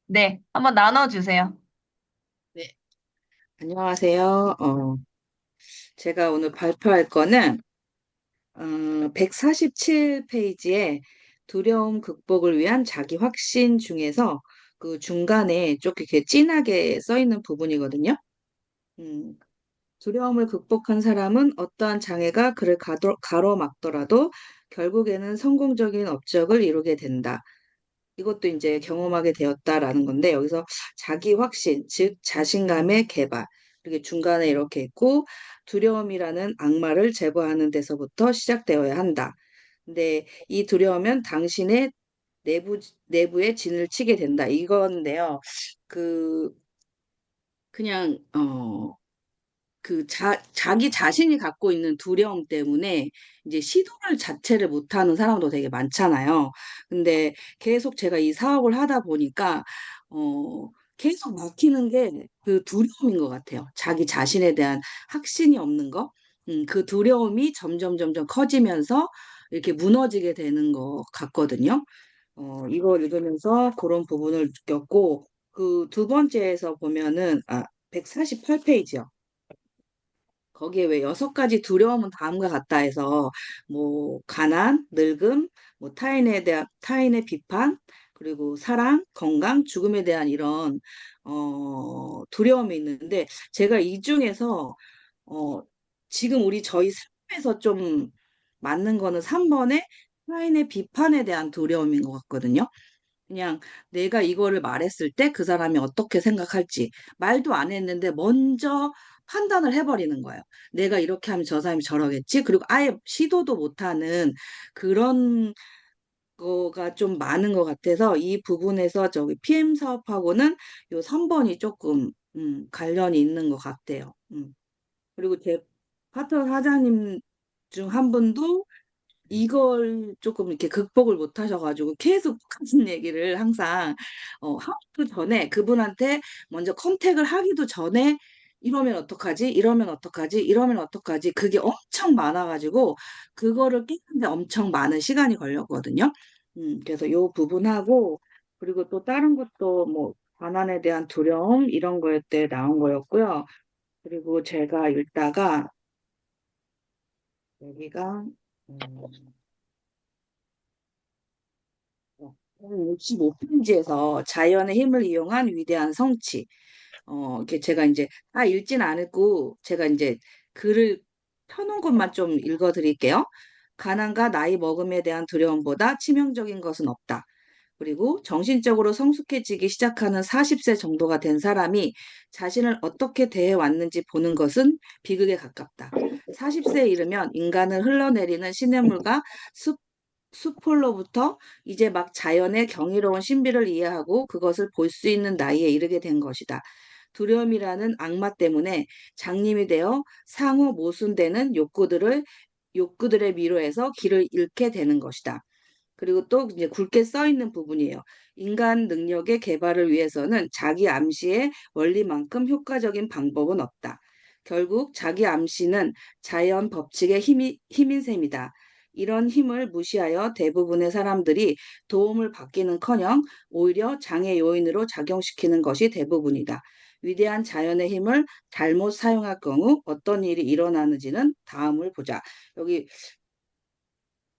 네, 한번 나눠주세요. 네, 안녕하세요. 제가 오늘 발표할 거는 147페이지에 두려움 극복을 위한 자기 확신 중에서 그 중간에 좀 이렇게 진하게 써 있는 부분이거든요. 음, 두려움을 극복한 사람은 어떠한 장애가 그를 가로막더라도 결국에는 성공적인 업적을 이루게 된다. 이것도 이제 경험하게 되었다라는 건데 여기서 자기 확신, 즉 자신감의 개발. 이렇게 중간에 이렇게 있고 두려움이라는 악마를 제거하는 데서부터 시작되어야 한다. 근데 이 두려움은 당신의 내부에 진을 치게 된다. 이건데요. 그 그냥 자기 자신이 갖고 있는 두려움 때문에 이제 시도를 자체를 못하는 사람도 되게 많잖아요. 근데 계속 제가 이 사업을 하다 보니까, 계속 막히는 게 그 두려움인 것 같아요. 자기 자신에 대한 확신이 없는 거. 그 두려움이 점점 커지면서 이렇게 무너지게 되는 것 같거든요. 이거 읽으면서 그런 부분을 느꼈고, 그 두 번째에서 보면은, 148페이지요. 거기에 왜 여섯 가지 두려움은 다음과 같다 해서 뭐 가난, 늙음, 뭐 타인의 비판, 그리고 사랑, 건강, 죽음에 대한 이런 두려움이 있는데 제가 이 중에서 어 지금 저희 삶에서 좀 맞는 거는 3번의 타인의 비판에 대한 두려움인 것 같거든요. 그냥 내가 이거를 말했을 때 그 사람이 어떻게 생각할지 말도 안 했는데 먼저 판단을 해버리는 거예요. 내가 이렇게 하면 저 사람이 저러겠지. 그리고 아예 시도도 못하는 그런 거가 좀 많은 것 같아서 이 부분에서 저기 PM 사업하고는 요 3번이 조금 관련이 있는 것 같아요. 그리고 제 파트너 사장님 중 한 분도 이걸 조금 이렇게 극복을 못 하셔가지고 계속 똑같은 얘기를 항상 하기도 전에 그분한테 먼저 컨택을 하기도 전에 이러면 어떡하지? 이러면 어떡하지? 이러면 어떡하지? 그게 엄청 많아가지고 그거를 깨는데 엄청 많은 시간이 걸렸거든요. 그래서 요 부분하고 그리고 또 다른 것도 뭐 가난에 대한 두려움 이런 거에 때 나온 거였고요. 그리고 제가 읽다가 여기가 65페이지에서 자연의 힘을 이용한 위대한 성취. 이렇게 제가 이제 다 읽진 않았고, 제가 이제 글을 펴놓은 것만 좀 읽어 드릴게요. 가난과 나이 먹음에 대한 두려움보다 치명적인 것은 없다. 그리고 정신적으로 성숙해지기 시작하는 40세 정도가 된 사람이 자신을 어떻게 대해 왔는지 보는 것은 비극에 가깝다. 40세에 이르면 인간을 흘러내리는 시냇물과 숲, 숲홀로부터 이제 막 자연의 경이로운 신비를 이해하고 그것을 볼 수 있는 나이에 이르게 된 것이다. 두려움이라는 악마 때문에 장님이 되어 상호 모순되는 욕구들의 미로에서 길을 잃게 되는 것이다. 그리고 또 이제 굵게 써 있는 부분이에요. 인간 능력의 개발을 위해서는 자기 암시의 원리만큼 효과적인 방법은 없다. 결국 자기 암시는 자연 법칙의 힘인 셈이다. 이런 힘을 무시하여 대부분의 사람들이 도움을 받기는커녕 오히려 장애 요인으로 작용시키는 것이 대부분이다. 위대한 자연의 힘을 잘못 사용할 경우 어떤 일이 일어나는지는 다음을 보자. 여기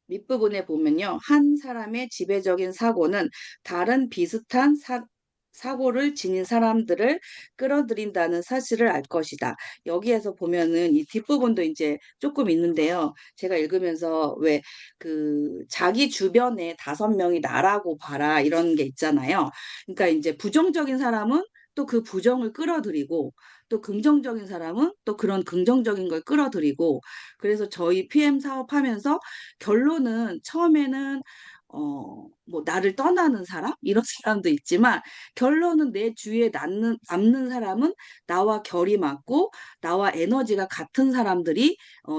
밑부분에 보면요. 한 사람의 지배적인 사고는 다른 비슷한 사고를 지닌 사람들을 끌어들인다는 사실을 알 것이다. 여기에서 보면은 이 뒷부분도 이제 조금 있는데요. 제가 읽으면서 왜 그 자기 주변에 5명이 나라고 봐라 이런 게 있잖아요. 그러니까 이제 부정적인 사람은 또 그 부정을 끌어들이고 또 긍정적인 사람은 또 그런 긍정적인 걸 끌어들이고 그래서 저희 PM 사업하면서 결론은 처음에는 뭐 나를 떠나는 사람 이런 사람도 있지만 결론은 내 주위에 남는 사람은 나와 결이 맞고 나와 에너지가 같은 사람들이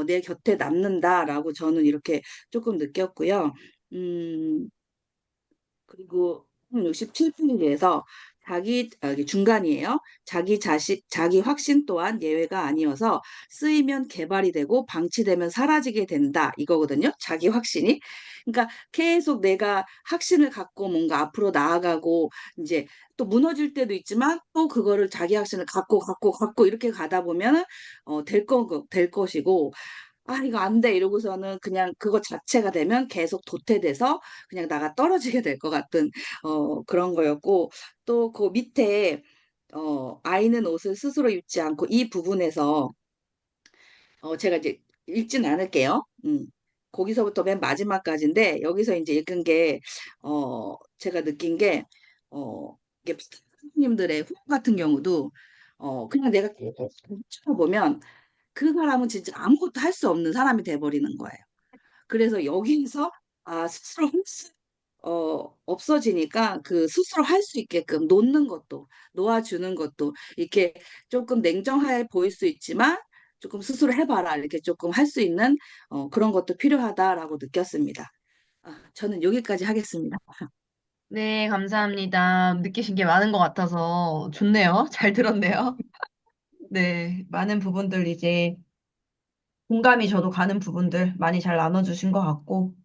내 곁에 남는다라고 저는 이렇게 조금 느꼈고요. 음, 그리고 67페이지에서 이게 중간이에요. 자기 확신 또한 예외가 아니어서 쓰이면 개발이 되고 방치되면 사라지게 된다. 이거거든요. 자기 확신이. 그러니까 계속 내가 확신을 갖고 뭔가 앞으로 나아가고 이제 또 무너질 때도 있지만 또 그거를 자기 확신을 갖고 이렇게 가다 보면은 될 것이고 이거 안 돼. 이러고서는 그냥 그거 자체가 되면 계속 도태돼서 그냥 나가 떨어지게 될 것 같은, 그런 거였고, 또 그 밑에, 아이는 옷을 스스로 입지 않고 이 부분에서, 제가 이제 읽진 않을게요. 거기서부터 맨 마지막까지인데, 여기서 이제 읽은 게, 제가 느낀 게, 이게 선생님들의 후임 같은 경우도, 그냥 내가 계속 보면 그 사람은 진짜 아무것도 할 수 없는 사람이 돼버리는 거예요. 그래서 여기서 스스로 할 수, 없어지니까 그 스스로 할 수 있게끔 놓아주는 것도 이렇게 조금 냉정해 보일 수 있지만 조금 스스로 해봐라 이렇게 조금 할 수 있는 그런 것도 필요하다라고 느꼈습니다. 저는 여기까지 하겠습니다. 네, 감사합니다. 느끼신 게 많은 것 같아서 좋네요. 잘 들었네요. 네, 많은 부분들 이제 공감이 저도 가는 부분들 많이 잘 나눠주신 것 같고,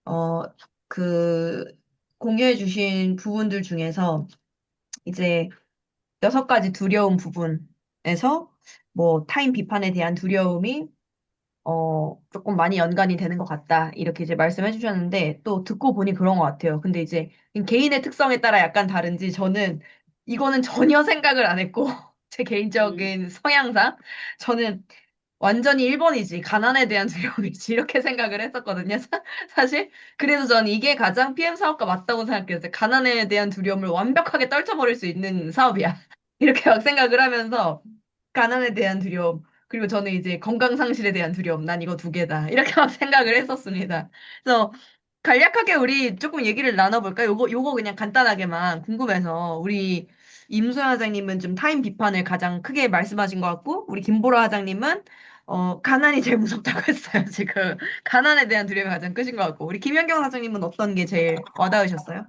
어, 그, 공유해주신 부분들 중에서 이제 6가지 두려운 부분에서 뭐 타인 비판에 대한 두려움이 조금 많이 연관이 되는 것 같다. 이렇게 이제 말씀해 주셨는데, 또 듣고 보니 그런 것 같아요. 근데 이제 개인의 특성에 따라 약간 다른지, 저는 이거는 전혀 생각을 안 했고, 제 음, 개인적인 성향상, 저는 완전히 1번이지, 가난에 대한 두려움이지, 이렇게 생각을 했었거든요. 사실. 그래서 저는 이게 가장 PM 사업과 맞다고 생각했어요. 가난에 대한 두려움을 완벽하게 떨쳐버릴 수 있는 사업이야. 이렇게 막 생각을 하면서, 가난에 대한 두려움, 그리고 저는 이제 건강 상실에 대한 두려움, 난 이거 두 개다. 이렇게 막 생각을 했었습니다. 그래서 간략하게 우리 조금 얘기를 나눠볼까요? 요거 그냥 간단하게만 궁금해서 우리 임소연 사장님은 좀 타인 비판을 가장 크게 말씀하신 것 같고, 우리 김보라 사장님은 가난이 제일 무섭다고 했어요, 지금. 가난에 대한 두려움이 가장 크신 것 같고, 우리 김연경 사장님은 어떤 게 제일 와닿으셨어요?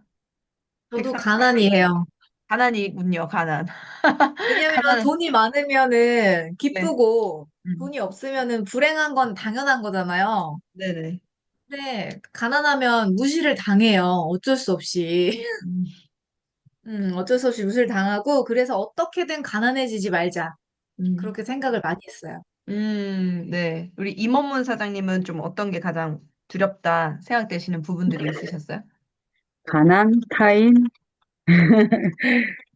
저도 백상, 가난이에요. 가난이군요, 가난. 왜냐면 가난은, 돈이 많으면은 네. 기쁘고 음, 돈이 없으면은 불행한 건 당연한 거잖아요. 네네. 근데 가난하면 무시를 당해요. 어쩔 수 없이. 음. 어쩔 수 없이 무시를 당하고 그래서 어떻게든 가난해지지 말자. 음. 그렇게 생각을 많이 했어요. 네. 우리 임원문 사장님은 좀 어떤 게 가장 두렵다 생각되시는 부분들이 있으셨어요? 가난, 타인,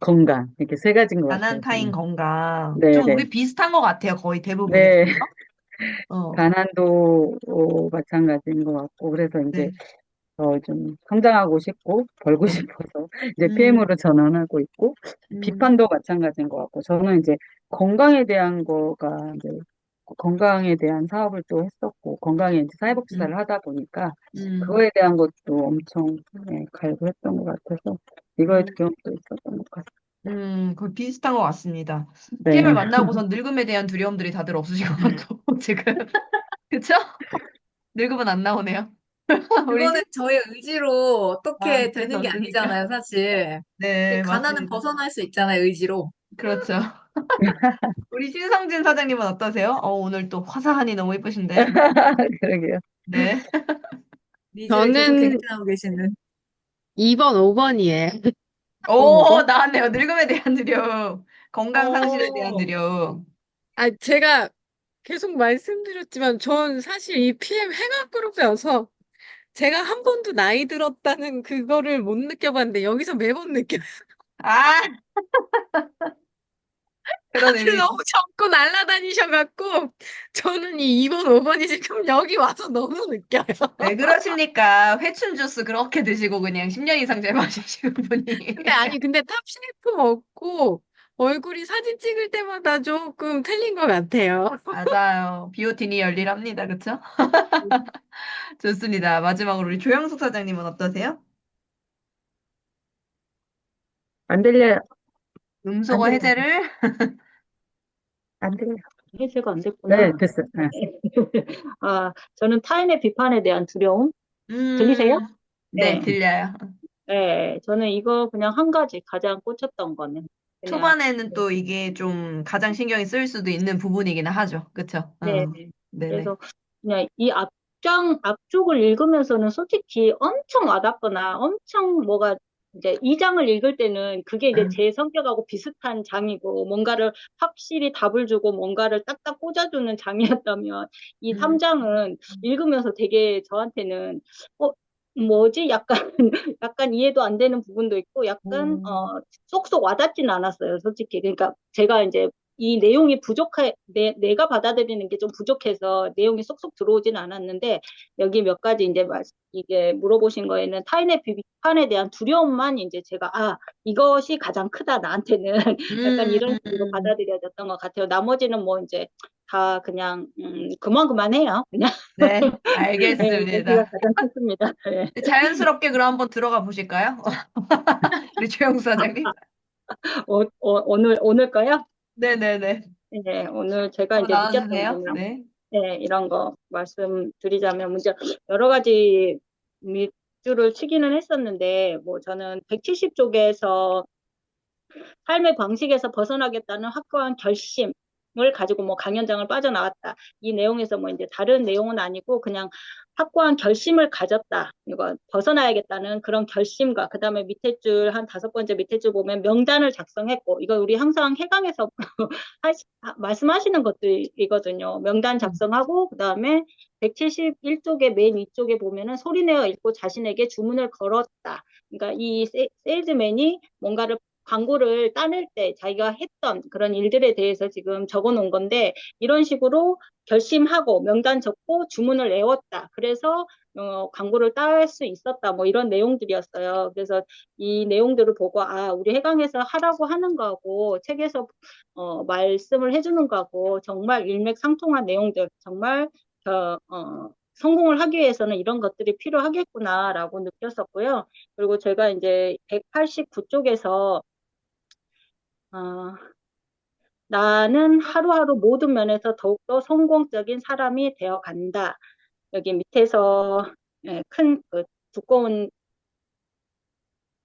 건강 이렇게 세 가지인 것 가난, 같아요, 타인, 저는. 건강. 네, 좀 네, 우리 비슷한 것 같아요. 거의 대부분이. 네. 그죠? 어, 가난도 마찬가지인 것 같고 그래서 이제 네. 좀 성장하고 싶고 벌고 네. 싶어서 이제 음, PM으로 전환하고 있고 음, 비판도 마찬가지인 것 같고 저는 이제 건강에 대한 거가 이제 건강에 대한 사업을 또 했었고 건강에 이제 사회복지사를 음, 하다 보니까 음, 그거에 대한 것도 엄청 갈구했던 것 같아서 이거에 음, 두려움도 있었던 것 같아요. 거의 비슷한 것 같습니다. 네, PM을 만나고선 늙음에 대한 두려움들이 다들 없으신 것 같고, 지금. 그쵸? 늙음은 안 나오네요. 우리 그거는 저의 의지로 어떻게 어쩔 수 되는 게 없으니까. 아니잖아요, 사실. 네, 근데 가난은 맞습니다. 벗어날 수 있잖아요, 의지로. 그렇죠. 우리 신성진 사장님은 어떠세요? 오늘 또 화사하니 너무 예쁘신데. 그러게요. 네. 니즈를 계속 저는 갱신하고 계시는. 2번, 5번이에요. 번, 오, 5번? 나왔네요. 늙음에 대한 두려움. 건강 상실에 대한 어, 두려움. 제가 계속 말씀드렸지만, 전 사실 이 PM 행악그룹이어서 제가 한 번도 나이 들었다는 그거를 못 느껴봤는데, 여기서 매번 느껴요. 아, 그런 다들 의미. 너무 젊고 날아다니셔갖고, 저는 이 2번, 5번이 지금 여기 와서 너무 느껴요. 왜 그러십니까? 회춘 주스 그렇게 드시고 그냥 10년 이상 잘 마시시는 분이. 근데 탑셰프 먹고, 얼굴이 사진 찍을 때마다 조금 틀린 것 같아요. 맞아요. 비오티니 열일합니다. 그쵸? 좋습니다. 마지막으로 우리 조영숙 사장님은 어떠세요? 안 들려요. 안 음소거 들려요. 해제를? 안 들려요. 해제가 안 네, 됐구나. 됐어요. 네. 저는 타인의 비판에 대한 두려움. 들리세요? 음, 네, 네. 들려요. 예, 저는 이거 그냥 한 가지 가장 꽂혔던 거는 그냥 초반에는 또 이게 좀 가장 신경이 쓰일 수도 있는 부분이긴 하죠. 그쵸? 네. 네네. 그래서 그냥 이 앞쪽을 읽으면서는 솔직히 엄청 와닿거나 엄청 뭐가 이제 이 장을 읽을 때는 그게 이제 제 성격하고 비슷한 장이고 뭔가를 확실히 답을 주고 뭔가를 딱딱 꽂아주는 장이었다면 이 음, 3장은 읽으면서 되게 저한테는 뭐지? 약간 약간 이해도 안 되는 부분도 있고 약간 음, 쏙쏙 와닿진 않았어요, 솔직히. 그러니까 제가 이제 이 내용이 내가 받아들이는 게 좀 부족해서 내용이 쏙쏙 들어오진 않았는데, 여기 몇 가지 이제 이게 물어보신 거에는 타인의 비판에 대한 두려움만 이제 제가, 이것이 가장 크다, 나한테는. 약간 이런 식으로 음. 받아들여졌던 것 같아요. 나머지는 뭐 이제 다 그냥, 그만해요. 그냥, 네, 네, 여기가 알겠습니다. 가장 크습니다. 네. 자연스럽게 그럼 한번 들어가 보실까요? 우리 조영수 사장님? 오늘까요? 네네네. 네, 오늘 제가 한번 이제 느꼈던 나눠주세요. 거는 네. 네, 이런 거 말씀드리자면, 먼저 여러 가지 밑줄을 치기는 했었는데, 뭐 저는 170쪽에서 삶의 방식에서 벗어나겠다는 확고한 결심을 가지고 뭐 강연장을 빠져나왔다. 이 내용에서 뭐 이제 다른 내용은 아니고 그냥 확고한 결심을 가졌다. 이거 벗어나야겠다는 그런 결심과 그다음에 밑에 줄 한 5번째 밑에 줄 보면 명단을 작성했고 이거 우리 항상 해강에서 말씀하시는 것들이거든요. 명단 작성하고 그다음에 171쪽의 맨 위쪽에 보면은 소리내어 읽고 자신에게 주문을 걸었다. 그러니까 이 세일즈맨이 뭔가를 광고를 따낼 때 자기가 했던 그런 일들에 대해서 지금 적어 놓은 건데 이런 식으로 결심하고 명단 적고 주문을 외웠다. 그래서 광고를 딸 수 있었다. 뭐 이런 내용들이었어요. 그래서 이 내용들을 보고 우리 해강에서 하라고 하는 거하고 책에서 말씀을 해주는 거하고 정말 일맥상통한 내용들 정말 성공을 하기 위해서는 이런 것들이 필요하겠구나라고 느꼈었고요. 그리고 제가 이제 189쪽에서 나는 하루하루 모든 면에서 더욱더 성공적인 사람이 되어 간다. 여기 밑에서 큰 두꺼운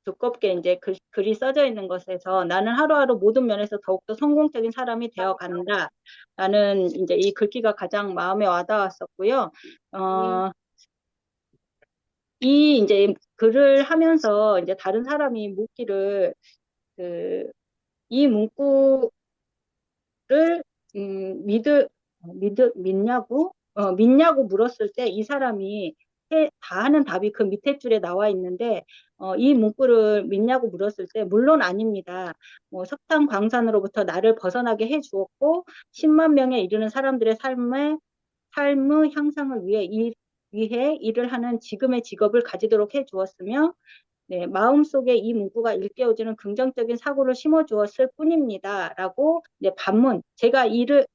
두껍게 이제 글이 써져 있는 것에서 나는 하루하루 모든 면에서 더욱더 성공적인 사람이 되어 간다. 라는 이제 이 글귀가 가장 마음에 와닿았었고요. 이 이제 글을 하면서 이제 다른 사람이 묻기를 이 문구를 믿냐고 물었을 때 이 사람이 다 하는 답이 그 밑에 줄에 나와 있는데 이 문구를 믿냐고 물었을 때 물론 아닙니다. 석탄 광산으로부터 나를 벗어나게 해주었고 10만 명에 이르는 사람들의 삶의 향상을 위해 일을 하는 지금의 직업을 가지도록 해주었으며 네, 마음속에 이 문구가 일깨워주는 긍정적인 사고를 심어주었을 뿐입니다. 라고 이제 반문, 제가 이를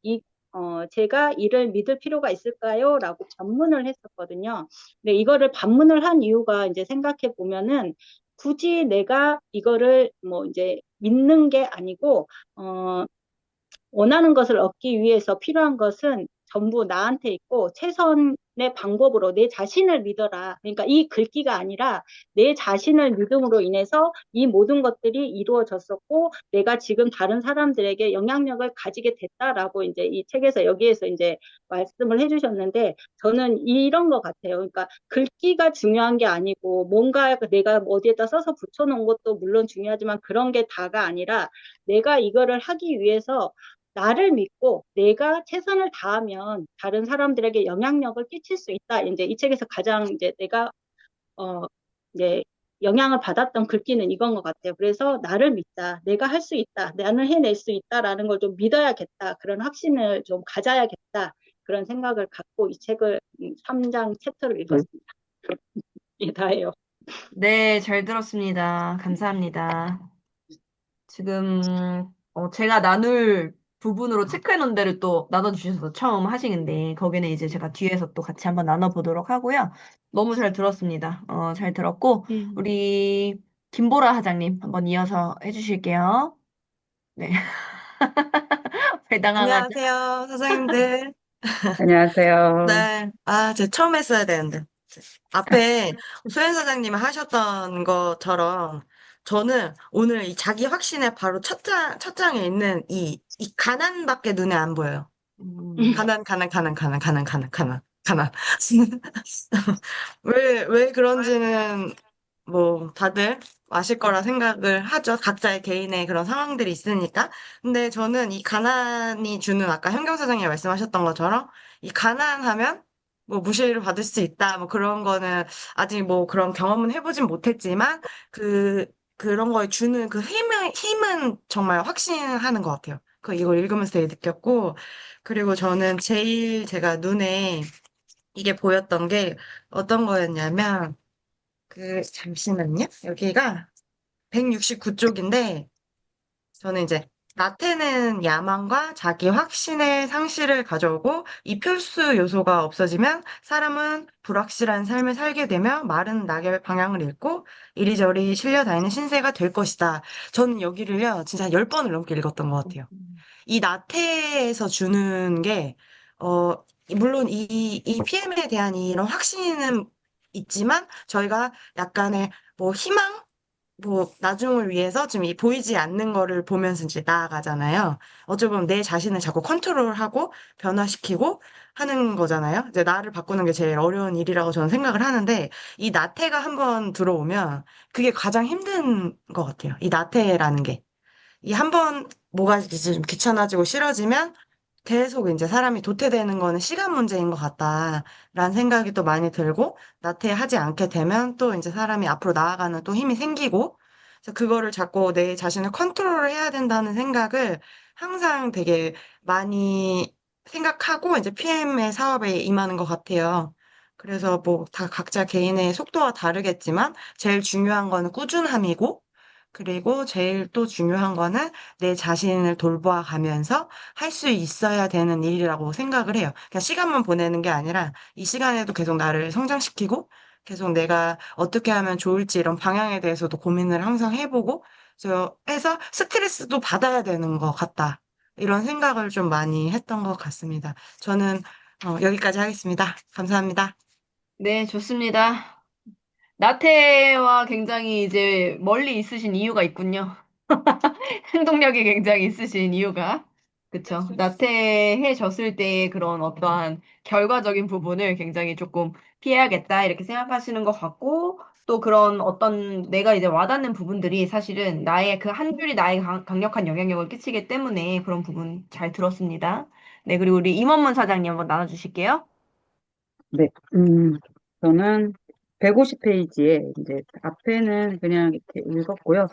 믿을 필요가 있을까요? 라고 반문을 했었거든요. 근데 이거를 반문을 한 이유가 이제 생각해 보면은 굳이 내가 이거를 뭐 이제 믿는 게 아니고, 원하는 것을 얻기 위해서 필요한 것은 전부 나한테 있고 최선의 방법으로 내 자신을 믿어라. 그러니까 이 글귀가 아니라 내 자신을 믿음으로 인해서 이 모든 것들이 이루어졌었고 내가 지금 다른 사람들에게 영향력을 가지게 됐다라고 이제 이 책에서 여기에서 이제 말씀을 해주셨는데 저는 이런 것 같아요. 그러니까 글귀가 중요한 게 아니고 뭔가 내가 어디에다 써서 붙여놓은 것도 물론 중요하지만 그런 게 다가 아니라 내가 이거를 하기 위해서 나를 믿고 내가 최선을 다하면 다른 사람들에게 영향력을 끼칠 수 있다. 이제 이 책에서 가장 이제 내가 어 이제 영향을 받았던 글귀는 이건 것 같아요. 그래서 나를 믿자. 내가 할 수 있다. 나는 해낼 수 있다라는 걸 좀 믿어야겠다. 그런 확신을 좀 가져야겠다. 그런 생각을 갖고 이 책을 3장 챕터를 읽었습니다. 예, 다예요. 네, 잘 들었습니다. 감사합니다. 지금 제가 나눌 부분으로 체크해 놓은 데를 또 나눠주셔서 처음 하시는데 거기는 이제 제가 뒤에서 또 같이 한번 나눠보도록 하고요. 너무 잘 들었습니다. 잘 들었고 우리 김보라 사장님 한번 이어서 해주실게요. 네. 배당황하죠? 안녕하세요, 사장님들. 안녕하세요. 네. 제가 처음 했어야 되는데. 앞에 소연 사장님이 하셨던 것처럼 저는 오늘 이 자기 확신의 바로 첫 장에 있는 이 가난밖에 눈에 안 보여요. 가난, 가난, 가난, 가난, 가난, 가난, 가난, 가난. 왜 그런지는 뭐 다들 아실 거라 생각을 하죠. 각자의 개인의 그런 상황들이 있으니까. 근데 저는 이 가난이 주는 아까 현경 사장님이 말씀하셨던 것처럼 이 가난하면 뭐 무시를 받을 수 있다. 뭐 그런 거는 아직 뭐 그런 경험은 해보진 못했지만 그런 거에 주는 그 힘은 정말 확신하는 것 같아요. 이걸 읽으면서 되게 느꼈고, 그리고 저는 제일 제가 눈에 이게 보였던 게 어떤 거였냐면, 잠시만요. 여기가 169쪽인데, 저는 이제, 나태는 야망과 자기 확신의 상실을 가져오고, 이 필수 요소가 없어지면 사람은 불확실한 삶을 살게 되며 마른 낙엽의 방향을 잃고 이리저리 실려다니는 신세가 될 것이다. 저는 여기를요, 진짜 10번을 넘게 읽었던 것 같아요. 이 나태에서 주는 게, 어, 물론 이 PM에 대한 이런 확신은 있지만, 저희가 약간의 뭐 희망? 뭐, 나중을 위해서 지금 이 보이지 않는 거를 보면서 이제 나아가잖아요. 어찌 보면 내 자신을 자꾸 컨트롤하고 변화시키고 하는 거잖아요. 이제 나를 바꾸는 게 제일 어려운 일이라고 저는 생각을 하는데, 이 나태가 한번 들어오면 그게 가장 힘든 것 같아요. 이 나태라는 게. 이 한 번 뭐가 이제 좀 귀찮아지고 싫어지면 계속 이제 사람이 도태되는 거는 시간 문제인 것 같다라는 생각이 또 많이 들고 나태하지 않게 되면 또 이제 사람이 앞으로 나아가는 또 힘이 생기고 그래서 그거를 자꾸 내 자신을 컨트롤을 해야 된다는 생각을 항상 되게 많이 생각하고 이제 PM의 사업에 임하는 것 같아요. 그래서 뭐 다 각자 개인의 속도가 다르겠지만 제일 중요한 거는 꾸준함이고 그리고 제일 또 중요한 거는 내 자신을 돌봐가면서 할 수 있어야 되는 일이라고 생각을 해요. 그냥 시간만 보내는 게 아니라 이 시간에도 계속 나를 성장시키고 계속 내가 어떻게 하면 좋을지 이런 방향에 대해서도 고민을 항상 해보고 그래서 해서 스트레스도 받아야 되는 것 같다. 이런 생각을 좀 많이 했던 것 같습니다. 저는 여기까지 하겠습니다. 감사합니다. 네, 좋습니다. 나태와 굉장히 이제 멀리 있으신 이유가 있군요. 행동력이 굉장히 있으신 이유가. 그쵸. 나태해졌을 때의 그런 어떠한 결과적인 부분을 굉장히 조금 피해야겠다, 이렇게 생각하시는 것 같고, 또 그런 어떤 내가 이제 와닿는 부분들이 사실은 나의 그 한 줄이 나의 강력한 영향력을 끼치기 때문에 그런 부분 잘 들었습니다. 네, 그리고 우리 임원문 사장님 한번 나눠주실게요. 네, 저는 150페이지에 이제 앞에는 그냥 이렇게 읽었고요.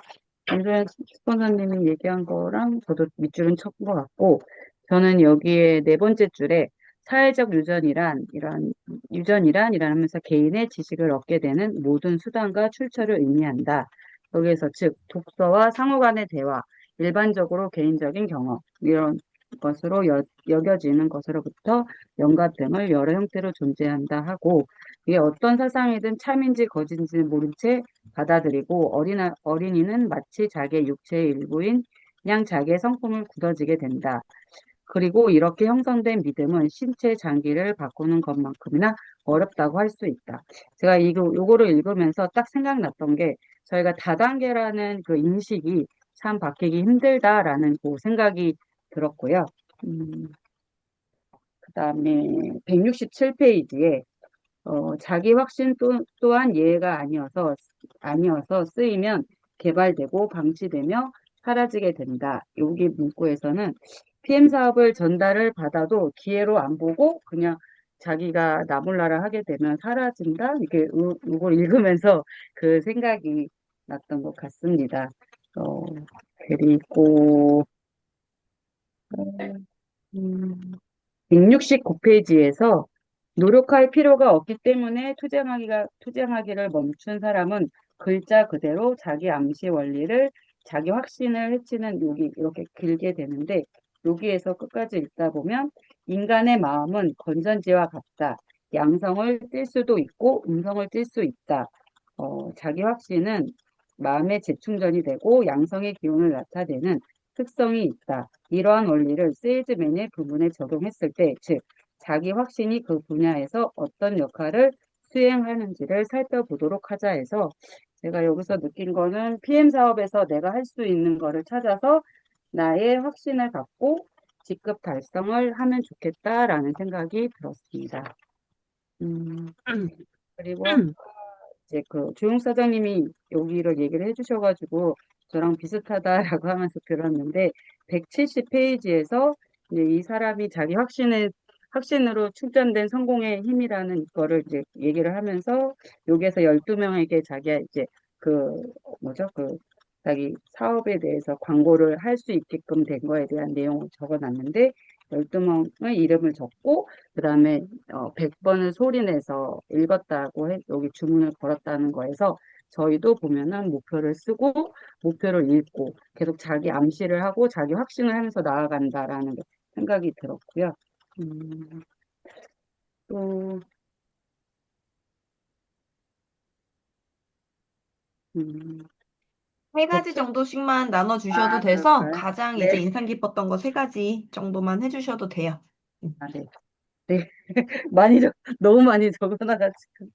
김소연 스폰서님이 얘기한 거랑 저도 밑줄은 친 것 같고, 저는 여기에 네 번째 줄에 사회적 유전이란 하면서 개인의 지식을 얻게 되는 모든 수단과 출처를 의미한다. 여기에서 즉 독서와 상호 간의 대화, 일반적으로 개인적인 경험 이런 것으로 여겨지는 것으로부터 영감 등을 여러 형태로 존재한다 하고 이게 어떤 사상이든 참인지 거짓인지는 모른 채 받아들이고 어린이는 마치 자기의 육체의 일부인 그냥 자기의 성품을 굳어지게 된다. 그리고 이렇게 형성된 믿음은 신체 장기를 바꾸는 것만큼이나 어렵다고 할 수 있다. 제가 요거를 읽으면서 딱 생각났던 게 저희가 다단계라는 그 인식이 참 바뀌기 힘들다라는 그 생각이 들었고요. 그다음에 167페이지에 자기 확신 또한 예가 아니어서 쓰이면 개발되고 방치되며 사라지게 된다. 여기 문구에서는 PM 사업을 전달을 받아도 기회로 안 보고 그냥 자기가 나몰라라 하게 되면 사라진다. 이걸 읽으면서 그 생각이 났던 것 같습니다. 어, 그리고 169페이지에서 노력할 필요가 없기 때문에 투쟁하기를 멈춘 사람은 글자 그대로 자기 암시 원리를 자기 확신을 해치는 여기 이렇게 길게 되는데 여기에서 끝까지 읽다 보면 인간의 마음은 건전지와 같다. 양성을 띨 수도 있고 음성을 띨 수 있다. 자기 확신은 마음의 재충전이 되고 양성의 기운을 나타내는 특성이 있다. 이러한 원리를 세일즈맨의 부분에 적용했을 때, 즉 자기 확신이 그 분야에서 어떤 역할을 수행하는지를 살펴보도록 하자 해서 제가 여기서 느낀 거는 PM 사업에서 내가 할 수 있는 거를 찾아서 나의 확신을 갖고 직급 달성을 하면 좋겠다라는 생각이 들었습니다. 음, 그리고 이제 그 조용 사장님이 여기를 얘기를 해주셔가지고 저랑 비슷하다라고 하면서 들었는데 170페이지에서 이제 이 사람이 자기 확신으로 충전된 성공의 힘이라는 거를 이제 얘기를 하면서 여기에서 12명에게 자기가 이제 그 뭐죠? 그 자기 사업에 대해서 광고를 할 수 있게끔 된 거에 대한 내용을 적어놨는데 12명의 이름을 적고 그다음에 100번을 소리내서 읽었다고 여기 주문을 걸었다는 거에서 저희도 보면은 목표를 쓰고 목표를 읽고 계속 자기 암시를 하고 자기 확신을 하면서 나아간다라는 생각이 들었고요. 음, 또, 음, 세 가지 거쳐? 정도씩만 나눠주셔도 아, 돼서 그럴까요? 가장 이제 네. 인상 깊었던 거 세 가지 정도만 해주셔도 돼요. 아, 네. 네. 많이 너무 많이 적어놔가지고.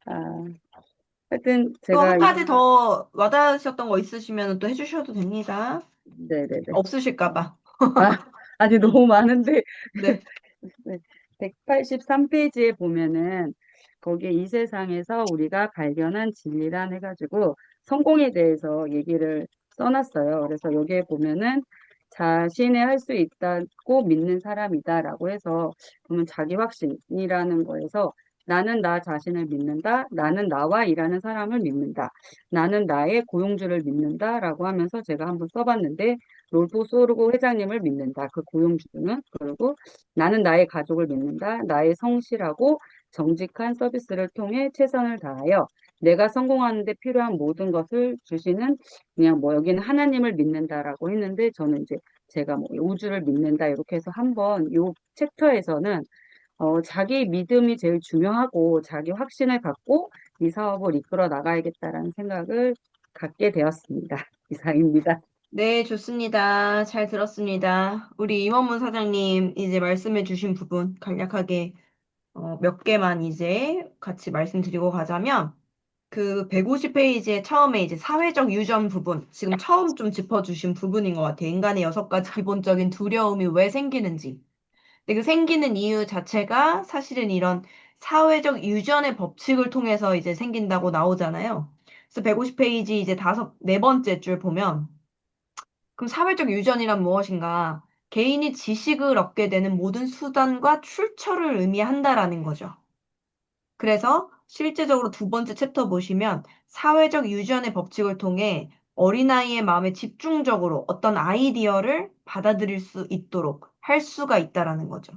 아, 하여튼 또 제가 한 가지 더 와닿으셨던 거 있으시면 또 해주셔도 됩니다. 네네네. 없으실까 봐. 아, 아니, 음, 너무 많은데. 네. 네, 183페이지에 보면은 거기에 이 세상에서 우리가 발견한 진리란 해가지고 성공에 대해서 얘기를 써놨어요. 그래서 여기에 보면은 자신의 할 수 있다고 믿는 사람이다라고 해서 그러면 자기 확신이라는 거에서 나는 나 자신을 믿는다. 나는 나와 일하는 사람을 믿는다. 나는 나의 고용주를 믿는다라고 하면서 제가 한번 써봤는데 롤프 소르고 회장님을 믿는다. 그 고용주는 그리고 나는 나의 가족을 믿는다. 나의 성실하고 정직한 서비스를 통해 최선을 다하여 내가 성공하는 데 필요한 모든 것을 주시는 그냥 뭐 여기는 하나님을 믿는다라고 했는데 저는 이제 제가 뭐 우주를 믿는다 이렇게 해서 한번 요 챕터에서는 자기 믿음이 제일 중요하고 자기 확신을 갖고 이 사업을 이끌어 나가야겠다라는 생각을 갖게 되었습니다. 이상입니다. 네, 좋습니다. 잘 들었습니다. 우리 임원문 사장님 이제 말씀해 주신 부분 간략하게 몇 개만 이제 같이 말씀드리고 가자면 그 150페이지에 처음에 이제 사회적 유전 부분, 지금 처음 좀 짚어주신 부분인 것 같아요. 인간의 6가지 기본적인 두려움이 왜 생기는지. 근데 그 생기는 이유 자체가 사실은 이런 사회적 유전의 법칙을 통해서 이제 생긴다고 나오잖아요. 그래서 150페이지 이제 네 번째 줄 보면 그럼 사회적 유전이란 무엇인가? 개인이 지식을 얻게 되는 모든 수단과 출처를 의미한다라는 거죠. 그래서 실제적으로 두 번째 챕터 보시면 사회적 유전의 법칙을 통해 어린아이의 마음에 집중적으로 어떤 아이디어를 받아들일 수 있도록 할 수가 있다라는 거죠.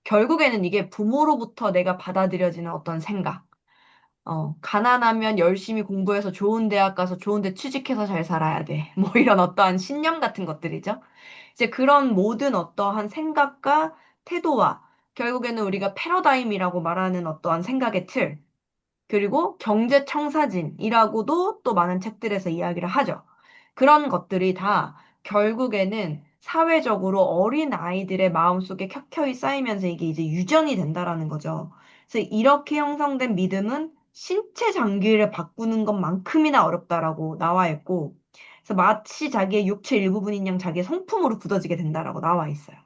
결국에는 이게 부모로부터 내가 받아들여지는 어떤 생각. 가난하면 열심히 공부해서 좋은 대학 가서 좋은 데 취직해서 잘 살아야 돼. 뭐 이런 어떠한 신념 같은 것들이죠. 이제 그런 모든 어떠한 생각과 태도와 결국에는 우리가 패러다임이라고 말하는 어떠한 생각의 틀, 그리고 경제청사진이라고도 또 많은 책들에서 이야기를 하죠. 그런 것들이 다 결국에는 사회적으로 어린 아이들의 마음속에 켜켜이 쌓이면서 이게 이제 유전이 된다라는 거죠. 그래서 이렇게 형성된 믿음은 신체 장기를 바꾸는 것만큼이나 어렵다라고 나와 있고, 그래서 마치 자기의 육체 일부분인 양 자기의 성품으로 굳어지게 된다라고 나와 있어요.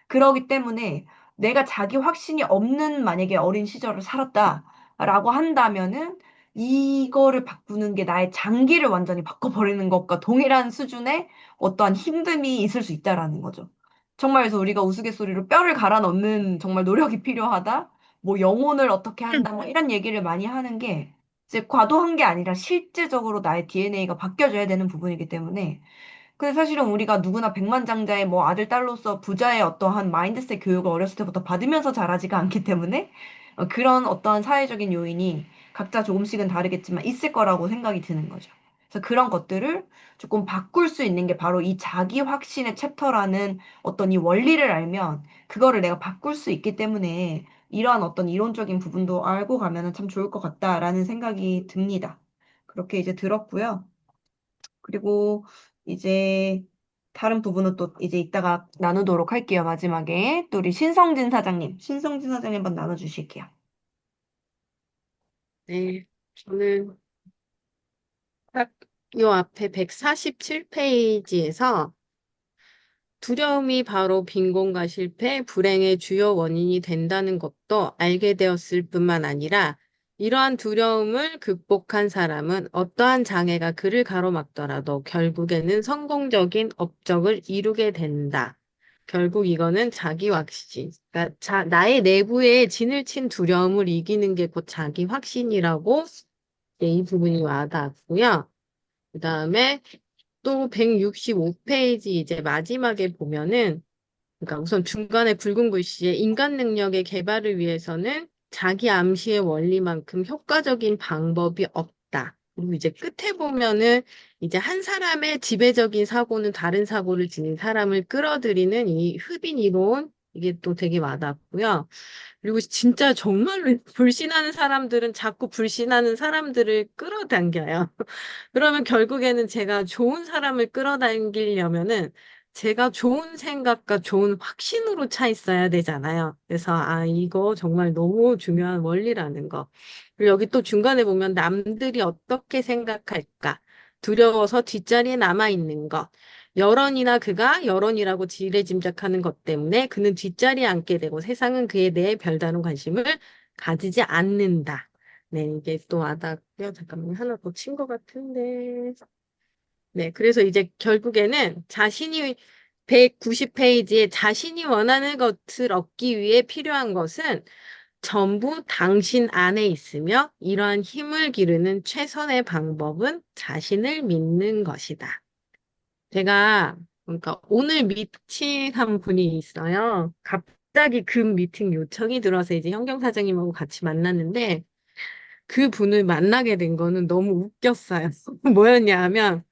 그러기 때문에 내가 자기 확신이 없는 만약에 어린 시절을 살았다라고 한다면은 이거를 바꾸는 게 나의 장기를 완전히 바꿔버리는 것과 동일한 수준의 어떠한 힘듦이 있을 수 있다라는 거죠. 정말 그래서 우리가 우스갯소리로 뼈를 갈아 넣는 정말 노력이 필요하다. 뭐 영혼을 어떻게 한다. 뭐 이런 얘기를 많이 하는 게 이제 과도한 게 아니라 실제적으로 나의 DNA가 바뀌어져야 되는 부분이기 때문에 근데 사실은 우리가 누구나 백만장자의 뭐 아들, 딸로서 부자의 어떠한 마인드셋 교육을 어렸을 때부터 받으면서 자라지가 않기 때문에 그런 어떠한 사회적인 요인이 각자 조금씩은 다르겠지만 있을 거라고 생각이 드는 거죠. 그래서 그런 것들을 조금 바꿀 수 있는 게 바로 이 자기 확신의 챕터라는 어떤 이 원리를 알면 그거를 내가 바꿀 수 있기 때문에 이러한 어떤 이론적인 부분도 알고 가면은 참 좋을 것 같다라는 생각이 듭니다. 그렇게 이제 들었고요. 그리고 이제 다른 부분은 또 이제 이따가 나누도록 할게요. 마지막에 또 우리 신성진 사장님 한번 나눠주실게요. 네, 저는 딱 요 앞에 147페이지에서 두려움이 바로 빈곤과 실패, 불행의 주요 원인이 된다는 것도 알게 되었을 뿐만 아니라 이러한 두려움을 극복한 사람은 어떠한 장애가 그를 가로막더라도 결국에는 성공적인 업적을 이루게 된다. 결국 이거는 자기 확신. 그러니까 나의 내부에 진을 친 두려움을 이기는 게 곧 자기 확신이라고 이 부분이 와닿았고요. 그 다음에 또 165페이지 이제 마지막에 보면은 그러니까 우선 중간에 굵은 글씨에 인간 능력의 개발을 위해서는 자기 암시의 원리만큼 효과적인 방법이 없다. 그리고 이제 끝에 보면은 이제 한 사람의 지배적인 사고는 다른 사고를 지닌 사람을 끌어들이는 이 흡인 이론 이게 또 되게 와닿고요. 그리고 진짜 정말로 불신하는 사람들은 자꾸 불신하는 사람들을 끌어당겨요. 그러면 결국에는 제가 좋은 사람을 끌어당기려면은 제가 좋은 생각과 좋은 확신으로 차 있어야 되잖아요. 그래서 이거 정말 너무 중요한 원리라는 거. 그리고 여기 또 중간에 보면 남들이 어떻게 생각할까? 두려워서 뒷자리에 남아 있는 것. 여론이나 그가 여론이라고 지레짐작하는 것 때문에 그는 뒷자리에 앉게 되고 세상은 그에 대해 별다른 관심을 가지지 않는다. 네, 이게 또 와닿고요. 잠깐만, 하나 더 친 것 같은데. 네, 그래서 이제 결국에는 자신이 190페이지에 자신이 원하는 것을 얻기 위해 필요한 것은 전부 당신 안에 있으며 이러한 힘을 기르는 최선의 방법은 자신을 믿는 것이다. 제가 그러니까 오늘 미팅한 분이 있어요. 갑자기 급 미팅 요청이 들어서 이제 현경 사장님하고 같이 만났는데 그 분을 만나게 된 거는 너무 웃겼어요. 뭐였냐 하면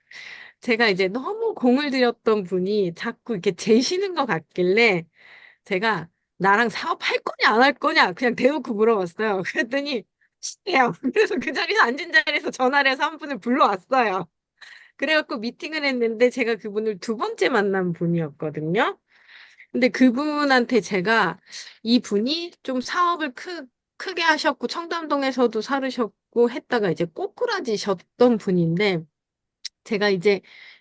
제가 이제 너무 공을 들였던 분이 자꾸 이렇게 재시는 것 같길래 제가 나랑 사업할 거냐 안 할 거냐 그냥 대놓고 물어봤어요. 그랬더니 해요. 그래서 그 자리에 앉은 자리에서 전화를 해서 한 분을 불러왔어요. 그래갖고 미팅을 했는데 제가 그분을 두 번째 만난 분이었거든요. 근데 그분한테 제가 이분이 좀 사업을 크게 하셨고 청담동에서도 살으셨고 했다가 이제 꼬꾸라지셨던 분인데 제가 이제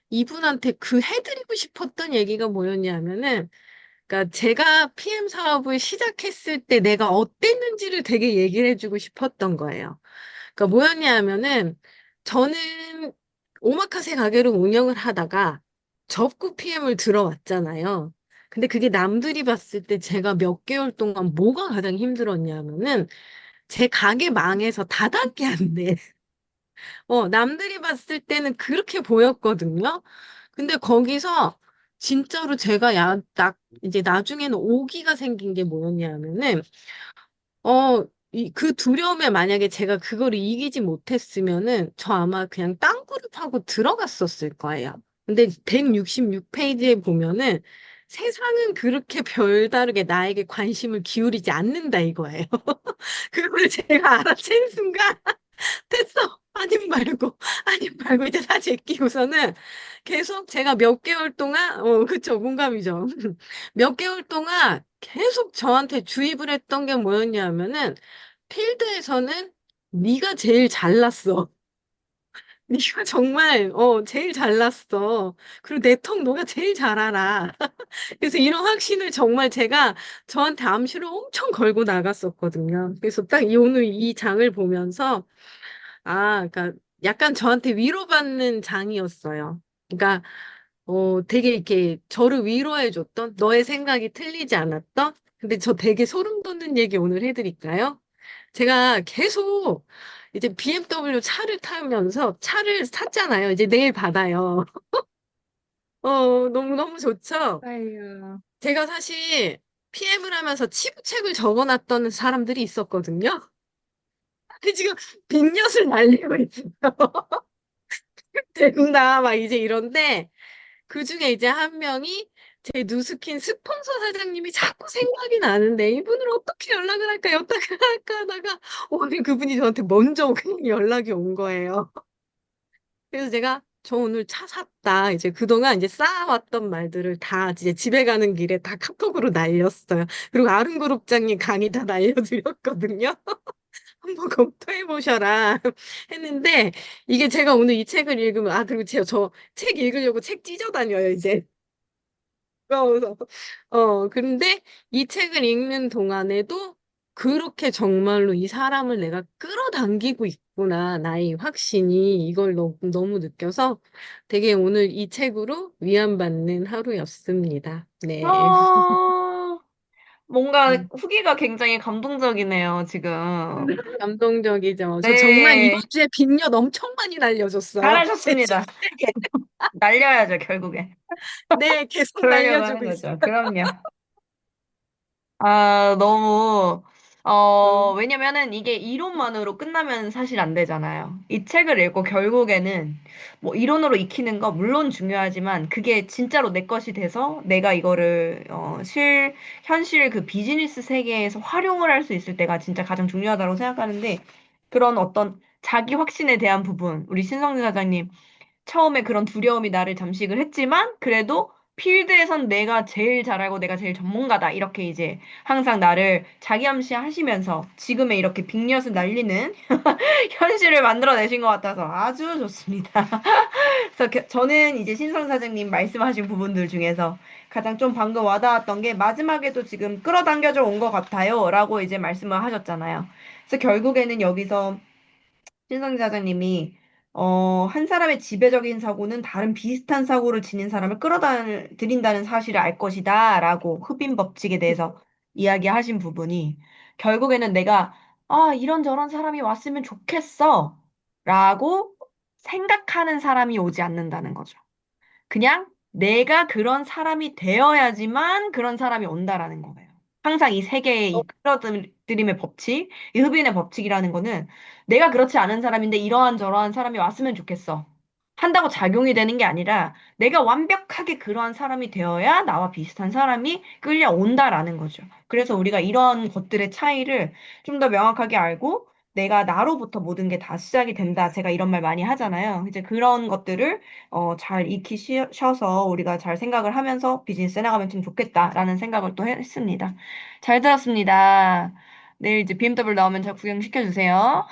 이분한테 그 해드리고 싶었던 얘기가 뭐였냐면은 그러니까 제가 PM 사업을 시작했을 때 내가 어땠는지를 되게 얘기를 해주고 싶었던 거예요. 그러니까 뭐였냐 하면은 저는 오마카세 가게를 운영을 하다가 접고 PM을 들어왔잖아요. 근데 그게 남들이 봤을 때 제가 몇 개월 동안 뭐가 가장 힘들었냐면은 제 가게 망해서 닫았게 한대. 남들이 봤을 때는 그렇게 보였거든요. 근데 거기서 진짜로 제가 이제 나중에는 오기가 생긴 게 뭐였냐면은 그 두려움에 만약에 제가 그거를 이기지 못했으면은 저 아마 그냥 땅굴을 파고 들어갔었을 거예요. 근데 166페이지에 보면은 세상은 그렇게 별다르게 나에게 관심을 기울이지 않는다 이거예요. 그걸 제가 알아챈 순간 됐어. 아님 말고 이제 다 제끼고서는 계속 제가 몇 개월 동안 그쵸 공감이죠. 몇 개월 동안 계속 저한테 주입을 했던 게 뭐였냐면은 필드에서는 네가 제일 잘났어. 네가 정말 제일 잘났어. 그리고 내 턱 너가 제일 잘 알아. 그래서 이런 확신을 정말 제가 저한테 암시를 엄청 걸고 나갔었거든요. 그래서 딱 오늘 이 장을 보면서 그러니까 약간 저한테 위로받는 장이었어요. 그러니까 되게 이렇게 저를 위로해줬던 너의 생각이 틀리지 않았던 근데 저 되게 소름 돋는 얘기 오늘 해드릴까요? 제가 계속 이제 BMW 차를 타면서 차를 샀잖아요. 이제 내일 받아요. 너무너무 좋죠? 아유. 제가 사실 PM을 하면서 치부책을 적어놨던 사람들이 있었거든요. 근데 지금 빈엿을 날리고 있어요. 된다, 막 이제 이런데, 그 중에 이제 한 명이 제 누스킨 스폰서 사장님이 자꾸 생각이 나는데, 이분을 어떻게 연락을 할까, 어떻게 할까 하다가, 오늘 그분이 저한테 먼저 그냥 연락이 온 거예요. 그래서 제가, 저 오늘 차 샀다. 이제 그동안 이제 쌓아왔던 말들을 다 이제 집에 가는 길에 다 카톡으로 날렸어요. 그리고 아름그룹장님 강의 다 날려드렸거든요. 한번 검토해 보셔라 했는데 이게 제가 오늘 이 책을 읽으면 그리고 제가 저 책 읽으려고 책 찢어 다녀요, 이제. 그래서 근데 이 책을 읽는 동안에도 그렇게 정말로 이 사람을 내가 끌어당기고 있구나, 나의 확신이 이걸 너무 느껴서 되게 오늘 이 책으로 위안받는 하루였습니다. 네. 아, 뭔가 음, 후기가 굉장히 감동적이네요, 지금. 감동적이죠. 저 정말 이번 네, 주에 빅엿 엄청 많이 날려줬어요. 제 잘하셨습니다. 친구에게. 날려야죠, 결국에. 네, 계속 그러려고 하는 날려주고 거죠. 있어요. 그럼요. 너무, 음. 왜냐면은 이게 이론만으로 끝나면 사실 안 되잖아요. 이 책을 읽고 결국에는 뭐 이론으로 익히는 거 물론 중요하지만 그게 진짜로 내 것이 돼서 내가 이거를, 현실 그 비즈니스 세계에서 활용을 할 수 있을 때가 진짜 가장 중요하다고 생각하는데 그런 어떤 자기 확신에 대한 부분, 우리 신성재 사장님 처음에 그런 두려움이 나를 잠식을 했지만 그래도 필드에선 내가 제일 잘 알고 내가 제일 전문가다. 이렇게 이제 항상 나를 자기 암시하시면서 지금의 이렇게 빅엿을 날리는 현실을 만들어내신 것 같아서 아주 좋습니다. 그래서 저는 이제 신성 사장님 말씀하신 부분들 중에서 가장 좀 방금 와닿았던 게 마지막에도 지금 끌어당겨져 온 것 같아요. 라고 이제 말씀을 하셨잖아요. 그래서 결국에는 여기서 신성 사장님이 한 사람의 지배적인 사고는 다른 비슷한 사고를 지닌 사람을 끌어들인다는 사실을 알 것이다. 라고 흡인 법칙에 대해서 이야기하신 부분이 결국에는 내가 이런저런 사람이 왔으면 좋겠어. 라고 생각하는 사람이 오지 않는다는 거죠. 그냥 내가 그런 사람이 되어야지만 그런 사람이 온다라는 거예요. 항상 이 세계의 이 끌어들임의 법칙, 이 흡인의 법칙이라는 거는 내가 그렇지 않은 사람인데 이러한 저러한 사람이 왔으면 좋겠어. 한다고 작용이 되는 게 아니라 내가 완벽하게 그러한 사람이 되어야 나와 비슷한 사람이 끌려온다라는 거죠. 그래서 우리가 이런 것들의 차이를 좀 더 명확하게 알고 내가 나로부터 모든 게 다 시작이 된다. 제가 이런 말 많이 하잖아요. 이제 그런 것들을 잘 익히셔서 우리가 잘 생각을 하면서 비즈니스 해나가면 좀 좋겠다라는 생각을 또 했습니다. 잘 들었습니다. 내일 이제 BMW 나오면 잘 구경시켜주세요.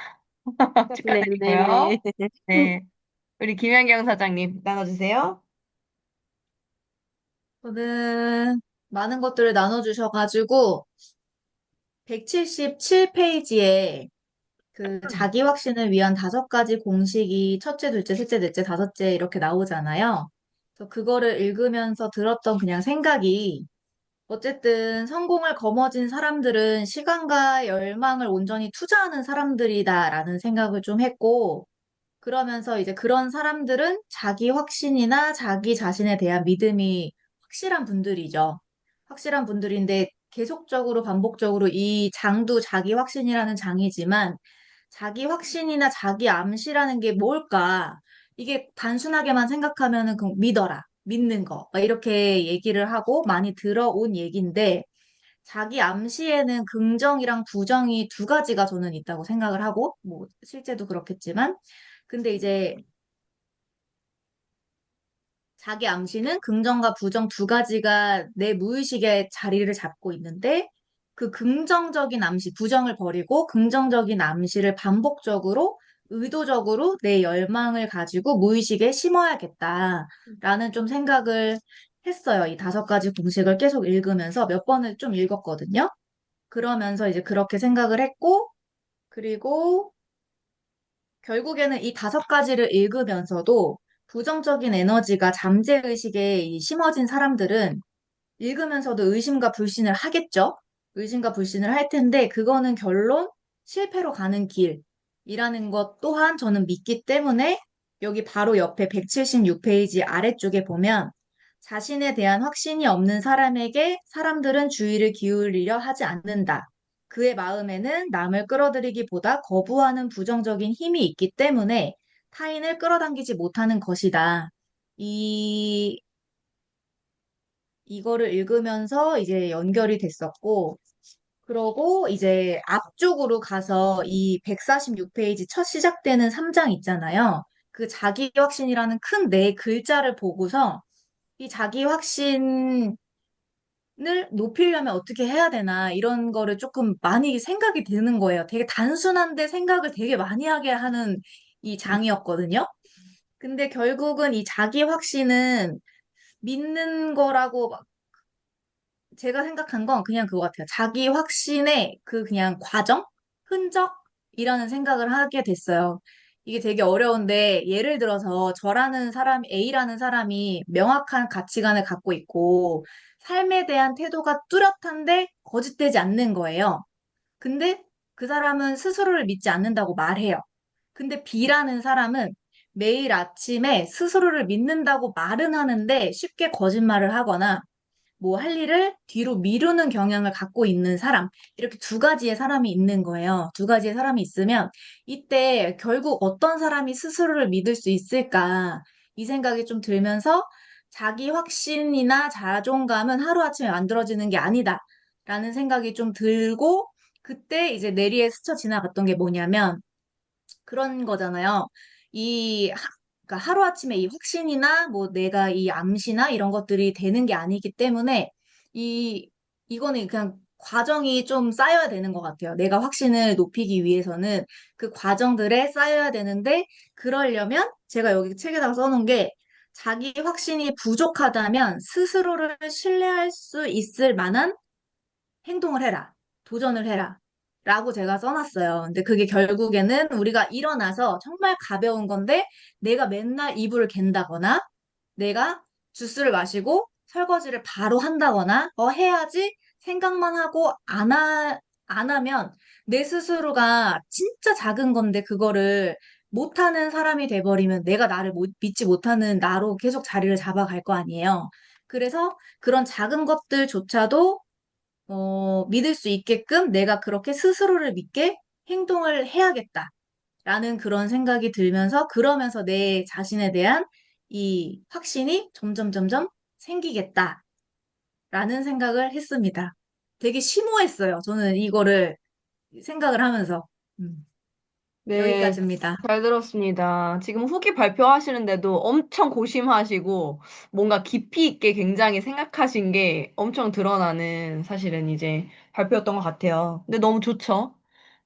네네. 축하드리고요. 네. 우리 김연경 사장님 나눠주세요. 저는 많은 것들을 나눠주셔가지고 177페이지에 그 자기 확신을 위한 5가지 공식이 첫째, 둘째, 셋째, 넷째, 다섯째 이렇게 나오잖아요. 그래서 그거를 읽으면서 들었던 그냥 생각이 어쨌든 성공을 거머쥔 사람들은 시간과 열망을 온전히 투자하는 사람들이다라는 생각을 좀 했고, 그러면서 이제 그런 사람들은 자기 확신이나 자기 자신에 대한 믿음이 확실한 분들이죠. 확실한 분들인데 계속적으로 반복적으로 이 장도 자기 확신이라는 장이지만 자기 확신이나 자기 암시라는 게 뭘까? 이게 단순하게만 생각하면은 그 믿어라, 믿는 거, 막 이렇게 얘기를 하고 많이 들어온 얘기인데 자기 암시에는 긍정이랑 부정이 2가지가 저는 있다고 생각을 하고 뭐 실제도 그렇겠지만 근데 이제 자기 암시는 긍정과 부정 2가지가 내 무의식에 자리를 잡고 있는데 그 긍정적인 암시, 부정을 버리고 긍정적인 암시를 반복적으로 의도적으로 내 열망을 가지고 무의식에 심어야겠다라는 좀 생각을 했어요. 이 5가지 공식을 계속 읽으면서 몇 번을 좀 읽었거든요. 그러면서 이제 그렇게 생각을 했고, 그리고 결국에는 이 5가지를 읽으면서도 부정적인 에너지가 잠재의식에 심어진 사람들은 읽으면서도 의심과 불신을 하겠죠? 의심과 불신을 할 텐데, 그거는 결론 실패로 가는 길이라는 것 또한 저는 믿기 때문에 여기 바로 옆에 176페이지 아래쪽에 보면 자신에 대한 확신이 없는 사람에게 사람들은 주의를 기울이려 하지 않는다. 그의 마음에는 남을 끌어들이기보다 거부하는 부정적인 힘이 있기 때문에 타인을 끌어당기지 못하는 것이다. 이 이거를 읽으면서 이제 연결이 됐었고, 그러고 이제 앞쪽으로 가서 이 146페이지 첫 시작되는 3장 있잖아요. 그 자기 확신이라는 큰 네 글자를 보고서 이 자기 확신 높이려면 어떻게 해야 되나 이런 거를 조금 많이 생각이 드는 거예요. 되게 단순한데 생각을 되게 많이 하게 하는 이 장이었거든요. 근데 결국은 이 자기 확신은 믿는 거라고 제가 생각한 건 그냥 그거 같아요. 자기 확신의 그 그냥 과정? 흔적이라는 생각을 하게 됐어요. 이게 되게 어려운데 예를 들어서 저라는 사람, A라는 사람이 명확한 가치관을 갖고 있고 삶에 대한 태도가 뚜렷한데 거짓되지 않는 거예요. 근데 그 사람은 스스로를 믿지 않는다고 말해요. 근데 B라는 사람은 매일 아침에 스스로를 믿는다고 말은 하는데 쉽게 거짓말을 하거나 뭐 할 일을 뒤로 미루는 경향을 갖고 있는 사람, 이렇게 두 가지의 사람이 있는 거예요. 두 가지의 사람이 있으면 이때 결국 어떤 사람이 스스로를 믿을 수 있을까? 이 생각이 좀 들면서 자기 확신이나 자존감은 하루아침에 만들어지는 게 아니다. 라는 생각이 좀 들고 그때 이제 뇌리에 스쳐 지나갔던 게 뭐냐면 그런 거잖아요. 그러니까 하루아침에 이 확신이나 뭐 내가 이 암시나 이런 것들이 되는 게 아니기 때문에 이, 이거는 그냥 과정이 좀 쌓여야 되는 것 같아요. 내가 확신을 높이기 위해서는 그 과정들에 쌓여야 되는데 그러려면 제가 여기 책에다가 써놓은 게 자기 확신이 부족하다면 스스로를 신뢰할 수 있을 만한 행동을 해라. 도전을 해라. 라고 제가 써놨어요. 근데 그게 결국에는 우리가 일어나서 정말 가벼운 건데 내가 맨날 이불을 갠다거나 내가 주스를 마시고 설거지를 바로 한다거나 해야지 생각만 하고 안 하면 내 스스로가 진짜 작은 건데 그거를 못하는 사람이 돼버리면 내가 나를 믿지 못하는 나로 계속 자리를 잡아갈 거 아니에요. 그래서 그런 작은 것들조차도 믿을 수 있게끔 내가 그렇게 스스로를 믿게 행동을 해야겠다라는 그런 생각이 들면서 그러면서 내 자신에 대한 이 확신이 점점 생기겠다라는 생각을 했습니다. 되게 심오했어요. 저는 이거를 생각을 하면서. 음, 네, 여기까지입니다. 잘 들었습니다. 지금 후기 발표하시는데도 엄청 고심하시고 뭔가 깊이 있게 굉장히 생각하신 게 엄청 드러나는 사실은 이제 발표였던 것 같아요. 근데 너무 좋죠?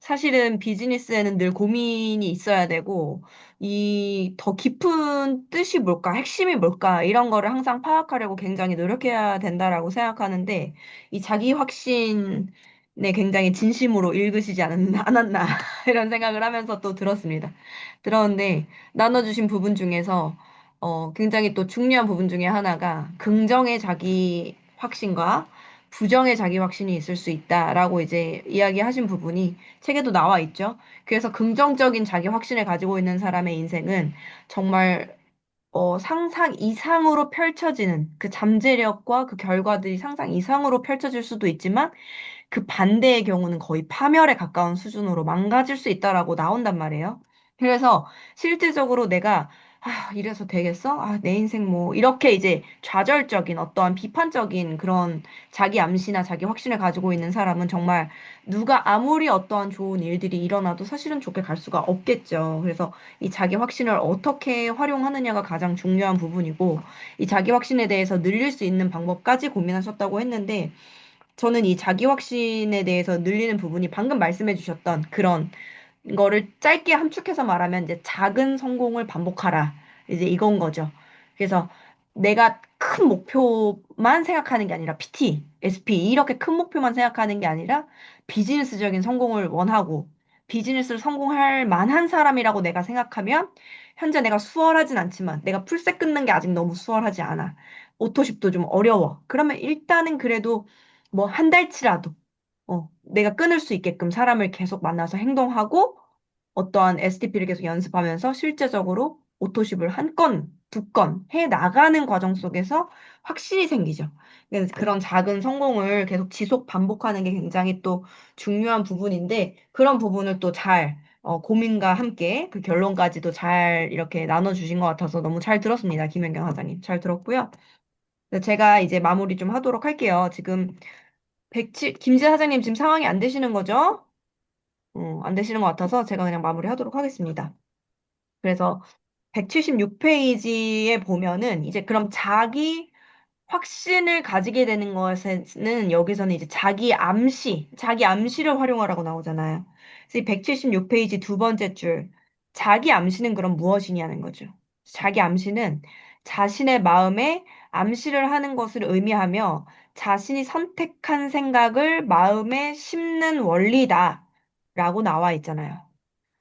사실은 비즈니스에는 늘 고민이 있어야 되고 이 더 깊은 뜻이 뭘까, 핵심이 뭘까 이런 거를 항상 파악하려고 굉장히 노력해야 된다라고 생각하는데 이 자기 확신 네, 굉장히 진심으로 읽으시지 않았나, 이런 생각을 하면서 또 들었습니다. 들었는데, 나눠주신 부분 중에서, 굉장히 또 중요한 부분 중에 하나가, 긍정의 자기 확신과 부정의 자기 확신이 있을 수 있다라고 이제 이야기하신 부분이 책에도 나와 있죠. 그래서 긍정적인 자기 확신을 가지고 있는 사람의 인생은 정말 상상 이상으로 펼쳐지는 그 잠재력과 그 결과들이 상상 이상으로 펼쳐질 수도 있지만 그 반대의 경우는 거의 파멸에 가까운 수준으로 망가질 수 있다라고 나온단 말이에요. 그래서 실질적으로 내가 이래서 되겠어? 내 인생 뭐 이렇게 이제 좌절적인 어떠한 비판적인 그런 자기 암시나 자기 확신을 가지고 있는 사람은 정말 누가 아무리 어떠한 좋은 일들이 일어나도 사실은 좋게 갈 수가 없겠죠. 그래서 이 자기 확신을 어떻게 활용하느냐가 가장 중요한 부분이고 이 자기 확신에 대해서 늘릴 수 있는 방법까지 고민하셨다고 했는데 저는 이 자기 확신에 대해서 늘리는 부분이 방금 말씀해 주셨던 그런 거를 짧게 함축해서 말하면 이제 작은 성공을 반복하라. 이제 이건 거죠. 그래서 내가 큰 목표만 생각하는 게 아니라 PT, SP 이렇게 큰 목표만 생각하는 게 아니라 비즈니스적인 성공을 원하고 비즈니스를 성공할 만한 사람이라고 내가 생각하면 현재 내가 수월하진 않지만 내가 풀셋 끊는 게 아직 너무 수월하지 않아. 오토십도 좀 어려워. 그러면 일단은 그래도 뭐 한 달치라도 내가 끊을 수 있게끔 사람을 계속 만나서 행동하고 어떠한 STP를 계속 연습하면서 실제적으로 오토십을 한 건, 두 건 해 나가는 과정 속에서 확신이 생기죠. 그래서 그런 작은 성공을 계속 지속 반복하는 게 굉장히 또 중요한 부분인데 그런 부분을 또 잘 고민과 함께 그 결론까지도 잘 이렇게 나눠주신 것 같아서 너무 잘 들었습니다. 김연경 사장님. 잘 들었고요. 네, 제가 이제 마무리 좀 하도록 할게요. 지금 김지 사장님 지금 상황이 안 되시는 거죠? 안 되시는 것 같아서 제가 그냥 마무리하도록 하겠습니다. 그래서 176페이지에 보면은 이제 그럼 자기 확신을 가지게 되는 것에는 여기서는 이제 자기 암시를 활용하라고 나오잖아요. 그래서 이 176페이지 두 번째 줄, 자기 암시는 그럼 무엇이냐는 거죠. 자기 암시는 자신의 마음에 암시를 하는 것을 의미하며 자신이 선택한 생각을 마음에 심는 원리다라고 나와 있잖아요.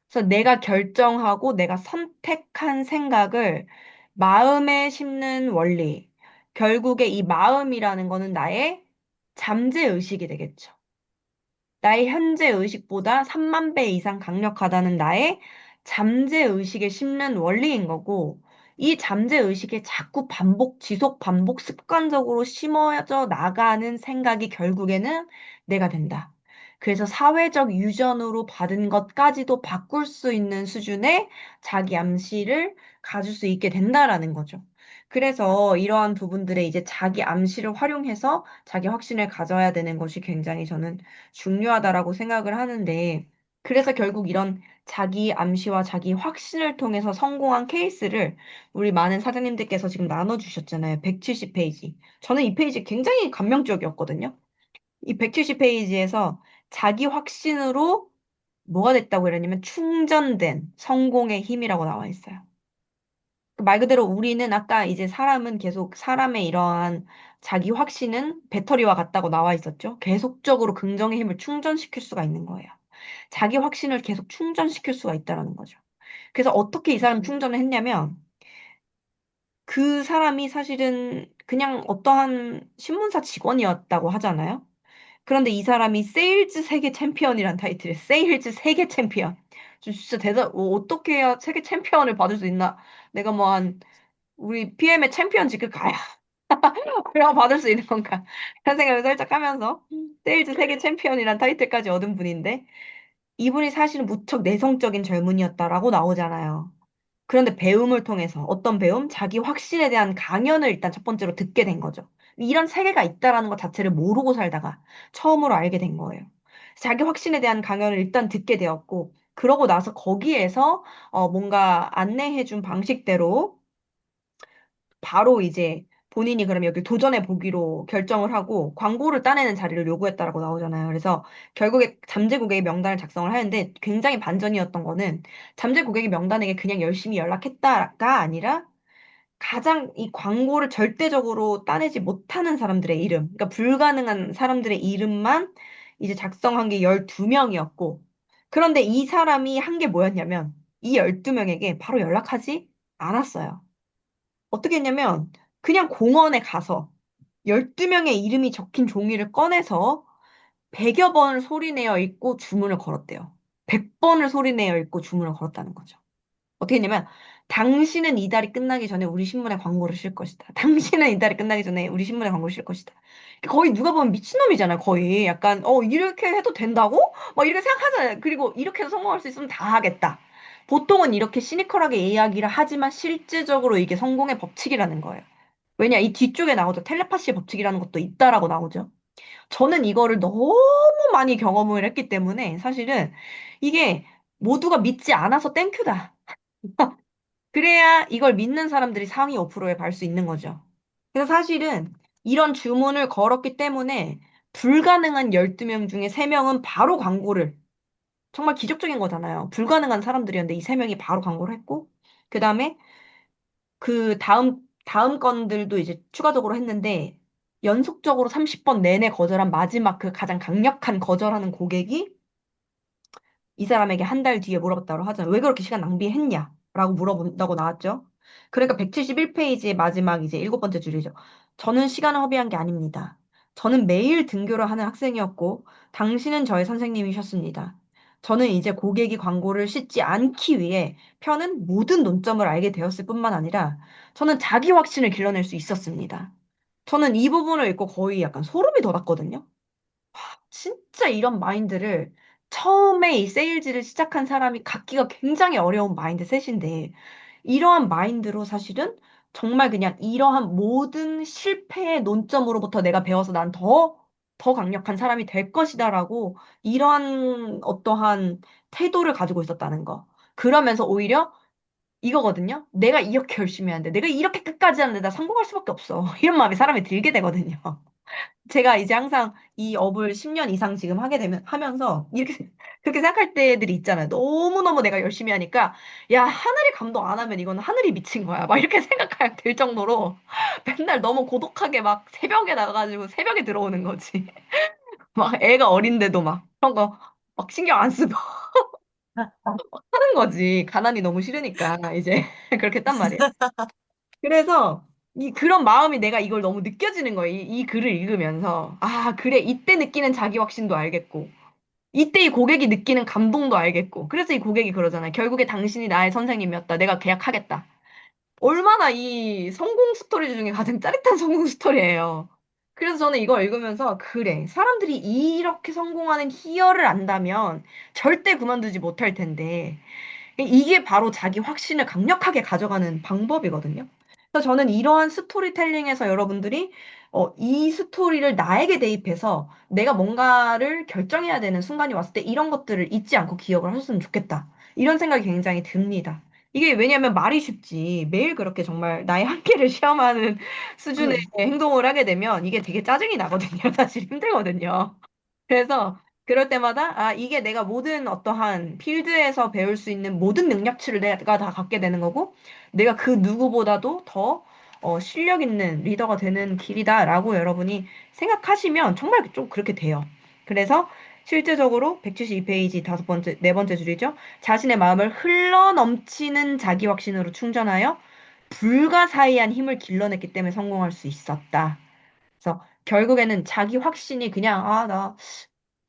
그래서 내가 결정하고 내가 선택한 생각을 마음에 심는 원리. 결국에 이 마음이라는 거는 나의 잠재 의식이 되겠죠. 나의 현재 의식보다 3만 배 이상 강력하다는 나의 잠재 의식에 심는 원리인 거고, 이 잠재 의식에 자꾸 지속 반복 습관적으로 심어져 나가는 생각이 결국에는 내가 된다. 그래서 사회적 유전으로 받은 것까지도 바꿀 수 있는 수준의 자기 암시를 가질 수 있게 된다라는 거죠. 그래서 이러한 부분들의 이제 자기 암시를 활용해서 자기 확신을 가져야 되는 것이 굉장히 저는 중요하다라고 생각을 하는데, 그래서 결국 이런 자기 암시와 자기 확신을 통해서 성공한 케이스를 우리 많은 사장님들께서 지금 나눠주셨잖아요. 170페이지. 저는 이 페이지 굉장히 감명적이었거든요. 이 170페이지에서 자기 확신으로 뭐가 됐다고 이러냐면 충전된 성공의 힘이라고 나와 있어요. 말 그대로 우리는 아까 이제 사람은 계속 사람의 이러한 자기 확신은 배터리와 같다고 나와 있었죠. 계속적으로 긍정의 힘을 충전시킬 수가 있는 거예요. 자기 확신을 계속 충전시킬 수가 있다라는 거죠. 그래서 어떻게 이 사람 충전을 했냐면 그 사람이 사실은 그냥 어떠한 신문사 직원이었다고 하잖아요. 그런데 이 사람이 세일즈 세계 챔피언이란 타이틀에 세일즈 세계 챔피언. 진짜 어떻게 해야 세계 챔피언을 받을 수 있나? 내가 뭐 한 우리 PM의 챔피언 직급 가야 그냥 받을 수 있는 건가? 그런 생각을 살짝 하면서 세일즈 세계 챔피언이란 타이틀까지 얻은 분인데 이분이 사실은 무척 내성적인 젊은이였다라고 나오잖아요. 그런데 배움을 통해서 어떤 배움? 자기 확신에 대한 강연을 일단 첫 번째로 듣게 된 거죠. 이런 세계가 있다라는 것 자체를 모르고 살다가 처음으로 알게 된 거예요. 자기 확신에 대한 강연을 일단 듣게 되었고, 그러고 나서 거기에서 뭔가 안내해준 방식대로 바로 이제 본인이 그럼 여기 도전해 보기로 결정을 하고 광고를 따내는 자리를 요구했다라고 나오잖아요. 그래서 결국에 잠재 고객의 명단을 작성을 하는데 굉장히 반전이었던 거는 잠재 고객의 명단에게 그냥 열심히 연락했다가 아니라 가장 이 광고를 절대적으로 따내지 못하는 사람들의 이름, 그러니까 불가능한 사람들의 이름만 이제 작성한 게 12명이었고, 그런데 이 사람이 한 게 뭐였냐면, 이 12명에게 바로 연락하지 않았어요. 어떻게 했냐면, 그냥 공원에 가서 12명의 이름이 적힌 종이를 꺼내서 100여 번을 소리내어 읽고 주문을 걸었대요. 100번을 소리내어 읽고 주문을 걸었다는 거죠. 어떻게 했냐면, 당신은 이 달이 끝나기 전에 우리 신문에 광고를 실 것이다. 당신은 이 달이 끝나기 전에 우리 신문에 광고를 실 것이다. 거의 누가 보면 미친놈이잖아요, 거의. 약간, 이렇게 해도 된다고? 막 이렇게 생각하잖아요. 그리고 이렇게 해서 성공할 수 있으면 다 하겠다. 보통은 이렇게 시니컬하게 이야기를 하지만 실질적으로 이게 성공의 법칙이라는 거예요. 왜냐, 이 뒤쪽에 나오죠. 텔레파시의 법칙이라는 것도 있다라고 나오죠. 저는 이거를 너무 많이 경험을 했기 때문에 사실은 이게 모두가 믿지 않아서 땡큐다. 그래야 이걸 믿는 사람들이 상위 5%에 갈 수 있는 거죠. 그래서 사실은 이런 주문을 걸었기 때문에 불가능한 12명 중에 3명은 바로 광고를, 정말 기적적인 거잖아요. 불가능한 사람들이었는데 이 3명이 바로 광고를 했고, 그 다음에 그 다음 건들도 이제 추가적으로 했는데, 연속적으로 30번 내내 거절한 마지막 그 가장 강력한 거절하는 고객이 이 사람에게 한 달 뒤에 물어봤다고 하잖아요. 왜 그렇게 시간 낭비했냐? 라고 물어본다고 나왔죠. 그러니까 171페이지의 마지막 이제 일곱 번째 줄이죠. 저는 시간을 허비한 게 아닙니다. 저는 매일 등교를 하는 학생이었고, 당신은 저의 선생님이셨습니다. 저는 이제 고객이 광고를 싣지 않기 위해 펴는 모든 논점을 알게 되었을 뿐만 아니라, 저는 자기 확신을 길러낼 수 있었습니다. 저는 이 부분을 읽고 거의 약간 소름이 돋았거든요. 진짜 이런 마인드를 처음에 이 세일즈를 시작한 사람이 갖기가 굉장히 어려운 마인드셋인데, 이러한 마인드로 사실은 정말 그냥 이러한 모든 실패의 논점으로부터 내가 배워서 난 더 강력한 사람이 될 것이다라고 이러한 어떠한 태도를 가지고 있었다는 거. 그러면서 오히려 이거거든요. 내가 이렇게 열심히 하는데, 내가 이렇게 끝까지 하는데 나 성공할 수밖에 없어. 이런 마음이 사람이 들게 되거든요. 제가 이제 항상 이 업을 10년 이상 지금 하게 되면, 하면서, 이렇게, 그렇게 생각할 때들이 있잖아요. 너무너무 내가 열심히 하니까, 야, 하늘이 감동 안 하면 이거는 하늘이 미친 거야. 막 이렇게 생각할 될 정도로, 맨날 너무 고독하게 막 새벽에 나가가지고 새벽에 들어오는 거지. 막 애가 어린데도 막 그런 거 막 신경 안 쓰고 하는 거지. 가난이 너무 싫으니까 이제 그렇게 했단 말이에요. 그래서 그런 마음이 내가 이걸 너무 느껴지는 거예요. 이 글을 읽으면서. 아, 그래. 이때 느끼는 자기 확신도 알겠고. 이때 이 고객이 느끼는 감동도 알겠고. 그래서 이 고객이 그러잖아요. 결국에 당신이 나의 선생님이었다. 내가 계약하겠다. 얼마나 이 성공 스토리 중에 가장 짜릿한 성공 스토리예요. 그래서 저는 이거 읽으면서 그래. 사람들이 이렇게 성공하는 희열을 안다면 절대 그만두지 못할 텐데. 이게 바로 자기 확신을 강력하게 가져가는 방법이거든요. 그래서 저는 이러한 스토리텔링에서 여러분들이 이 스토리를 나에게 대입해서 내가 뭔가를 결정해야 되는 순간이 왔을 때 이런 것들을 잊지 않고 기억을 하셨으면 좋겠다. 이런 생각이 굉장히 듭니다. 이게 왜냐하면 말이 쉽지. 매일 그렇게 정말 나의 한계를 시험하는 수준의 행동을 하게 되면 이게 되게 짜증이 나거든요. 사실 힘들거든요. 그래서 그럴 때마다 아 이게 내가 모든 어떠한 필드에서 배울 수 있는 모든 능력치를 내가 다 갖게 되는 거고 내가 그 누구보다도 더 실력 있는 리더가 되는 길이다라고 여러분이 생각하시면 정말 좀 그렇게 돼요. 그래서 실제적으로 172페이지 네 번째 줄이죠. 자신의 마음을 흘러넘치는 자기 확신으로 충전하여 불가사의한 힘을 길러냈기 때문에 성공할 수 있었다. 그래서 결국에는 자기 확신이 그냥 아, 나